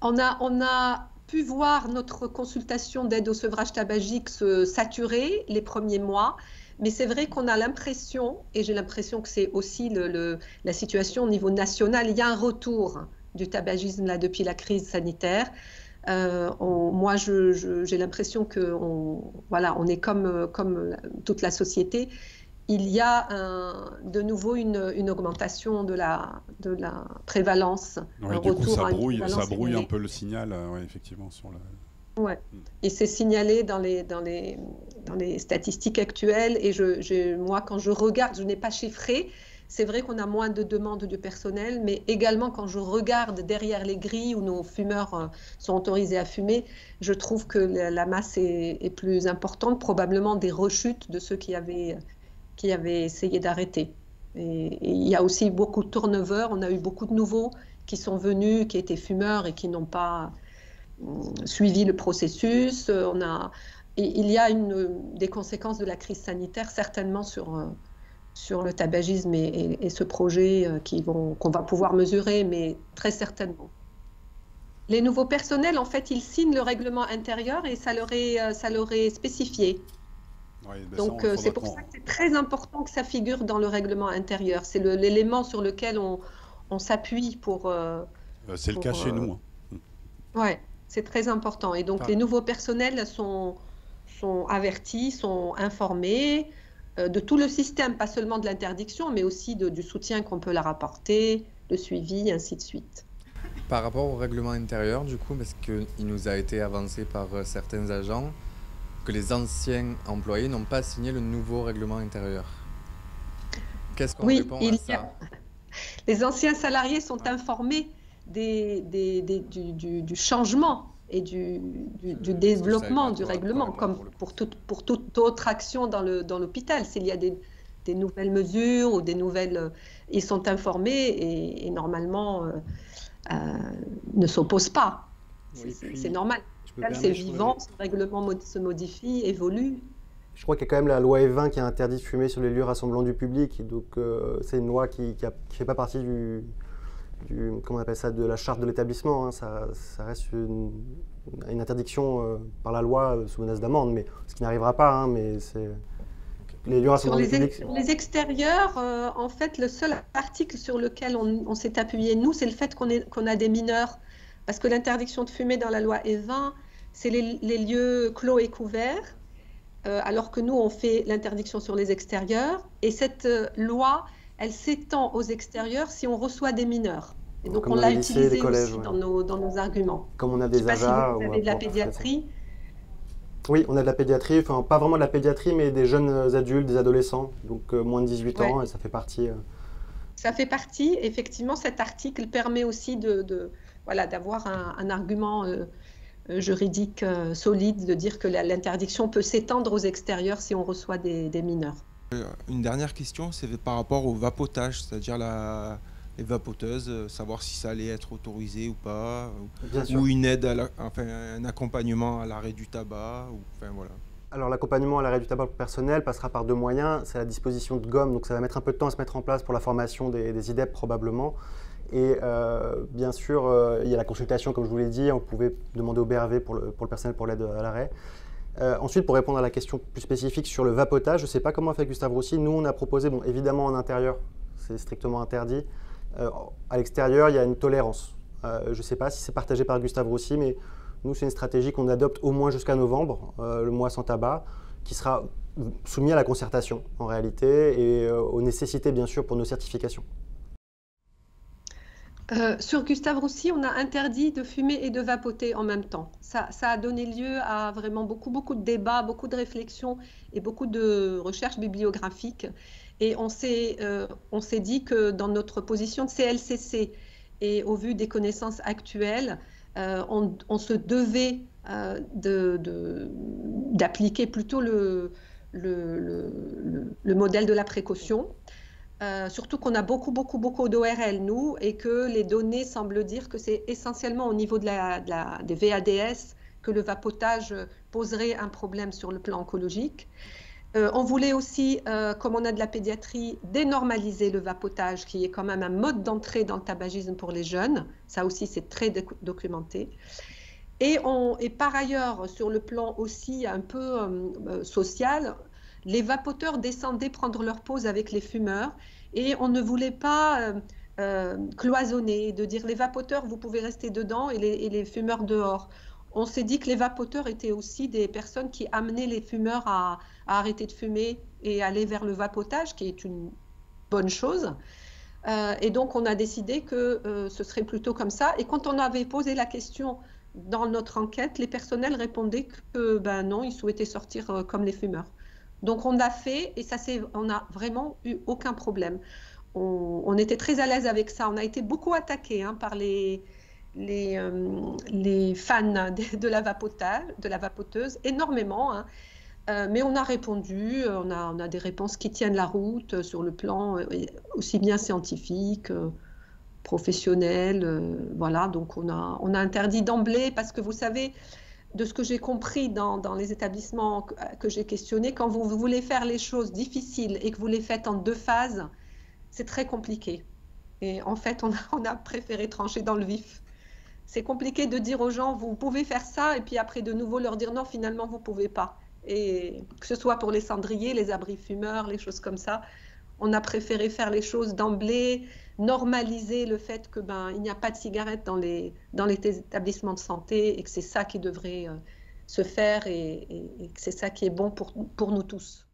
On a pu voir notre consultation d'aide au sevrage tabagique se saturer les premiers mois, mais c'est vrai qu'on a l'impression, et j'ai l'impression que c'est aussi la situation au niveau national, il y a un retour du tabagisme là, depuis la crise sanitaire. Moi, j'ai l'impression qu'on est comme toute la société. Il y a de nouveau une augmentation de la prévalence. Ouais, du coup, ça brouille un peu le signal, ouais, effectivement. Ouais. Et c'est signalé dans les statistiques actuelles. Et moi, quand je regarde, je n'ai pas chiffré, c'est vrai qu'on a moins de demandes du personnel, mais également quand je regarde derrière les grilles où nos fumeurs sont autorisés à fumer, je trouve que la masse est plus importante, probablement des rechutes de ceux qui avaient essayé d'arrêter. Et il y a aussi beaucoup de turnover, on a eu beaucoup de nouveaux qui sont venus, qui étaient fumeurs et qui n'ont pas suivi le processus. Il y a des conséquences de la crise sanitaire certainement sur le tabagisme et ce projet qu'on va pouvoir mesurer, mais très certainement. Les nouveaux personnels, en fait, ils signent le règlement intérieur et ça leur est spécifié. Oui, ben Donc, ça, c'est pour ça que c'est très important que ça figure dans le règlement intérieur. C'est l'élément sur lequel on s'appuie pour... c'est le cas chez nous. Ouais, c'est très important. Et donc, les nouveaux personnels sont avertis, sont informés de tout le système, pas seulement de l'interdiction, mais aussi du soutien qu'on peut leur apporter, le suivi, ainsi de suite. Par rapport au règlement intérieur, du coup, parce qu'il nous a été avancé par certains agents que les anciens employés n'ont pas signé le nouveau règlement intérieur. Qu'est-ce qu'on répond à ça? Les anciens salariés sont informés du changement et du développement du règlement, comme pour toute autre action dans l'hôpital. S'il y a des nouvelles mesures ou des nouvelles... ils sont informés et normalement ne s'opposent pas. C'est normal. C'est vivant, ce règlement se modifie, évolue. Je crois qu'il y a quand même la loi E20 qui a interdit de fumer sur les lieux rassemblant du public. Donc c'est une loi qui ne fait pas partie comment on appelle ça, de la charte de l'établissement. Hein. Ça reste une interdiction par la loi sous menace d'amende, mais ce qui n'arrivera pas. Hein, mais c'est les lieux rassemblant du public. Sur les extérieurs, en fait, le seul article sur lequel on s'est appuyé, nous, c'est le fait qu'on a des mineurs. Parce que l'interdiction de fumer dans la loi E20, c'est les lieux clos et couverts, alors que nous, on fait l'interdiction sur les extérieurs. Et cette loi, elle s'étend aux extérieurs si on reçoit des mineurs. Et donc, on l'a utilisé aussi dans nos arguments. Comme on a des AJA, vous avez de la pédiatrie. Oui, on a de la pédiatrie, enfin pas vraiment de la pédiatrie, mais des jeunes adultes, des adolescents, donc moins de 18 ans, et ça fait partie... Ça fait partie, effectivement, cet article permet aussi d'avoir un argument juridique solide, de dire que l'interdiction peut s'étendre aux extérieurs si on reçoit des mineurs. Une dernière question, c'est par rapport au vapotage, c'est-à-dire les vapoteuses, savoir si ça allait être autorisé ou pas, ou une aide, un accompagnement à l'arrêt du tabac, voilà. Alors l'accompagnement à l'arrêt du tabac personnel passera par deux moyens, c'est la disposition de gomme, donc ça va mettre un peu de temps à se mettre en place pour la formation des IDEP probablement. Et bien sûr, il y a la consultation, comme je vous l'ai dit, on pouvait demander au BRV pour le personnel pour l'aide à l'arrêt. Ensuite, pour répondre à la question plus spécifique sur le vapotage, je ne sais pas comment a fait Gustave Roussy. Nous, on a proposé, bon, évidemment en intérieur, c'est strictement interdit. À l'extérieur, il y a une tolérance. Je ne sais pas si c'est partagé par Gustave Roussy, mais nous, c'est une stratégie qu'on adopte au moins jusqu'à novembre, le mois sans tabac, qui sera soumis à la concertation en réalité et aux nécessités, bien sûr, pour nos certifications. Sur Gustave Roussy, on a interdit de fumer et de vapoter en même temps. Ça a donné lieu à vraiment beaucoup de débats, beaucoup de réflexions et beaucoup de recherches bibliographiques. Et on s'est dit que dans notre position de CLCC et au vu des connaissances actuelles, on se devait d'appliquer plutôt le modèle de la précaution. Surtout qu'on a beaucoup d'ORL, nous, et que les données semblent dire que c'est essentiellement au niveau des VADS que le vapotage poserait un problème sur le plan oncologique. On voulait aussi, comme on a de la pédiatrie, dénormaliser le vapotage, qui est quand même un mode d'entrée dans le tabagisme pour les jeunes. Ça aussi, c'est très documenté. Et par ailleurs, sur le plan aussi un peu social, les vapoteurs descendaient prendre leur pause avec les fumeurs et on ne voulait pas cloisonner, de dire les vapoteurs, vous pouvez rester dedans et les fumeurs dehors. On s'est dit que les vapoteurs étaient aussi des personnes qui amenaient les fumeurs à arrêter de fumer et aller vers le vapotage, qui est une bonne chose. Et donc, on a décidé que ce serait plutôt comme ça. Et quand on avait posé la question dans notre enquête, les personnels répondaient que non, ils souhaitaient sortir comme les fumeurs. Donc, on l'a fait et on n'a vraiment eu aucun problème. On était très à l'aise avec ça. On a été beaucoup attaqués par les fans de la vapoteuse, énormément. Mais on a répondu, on a des réponses qui tiennent la route sur le plan aussi bien scientifique, professionnel. Voilà, donc on a interdit d'emblée parce que vous savez, de ce que j'ai compris dans les établissements que j'ai questionnés, quand vous voulez faire les choses difficiles et que vous les faites en 2 phases, c'est très compliqué. Et en fait, on a préféré trancher dans le vif. c'est compliqué de dire aux gens, vous pouvez faire ça, et puis après de nouveau leur dire, non, finalement, vous ne pouvez pas. Et que ce soit pour les cendriers, les abris fumeurs, les choses comme ça, on a préféré faire les choses d'emblée, normaliser le fait que il n'y a pas de cigarettes dans les établissements de santé et que c'est ça qui devrait se faire et que c'est ça qui est bon pour nous tous.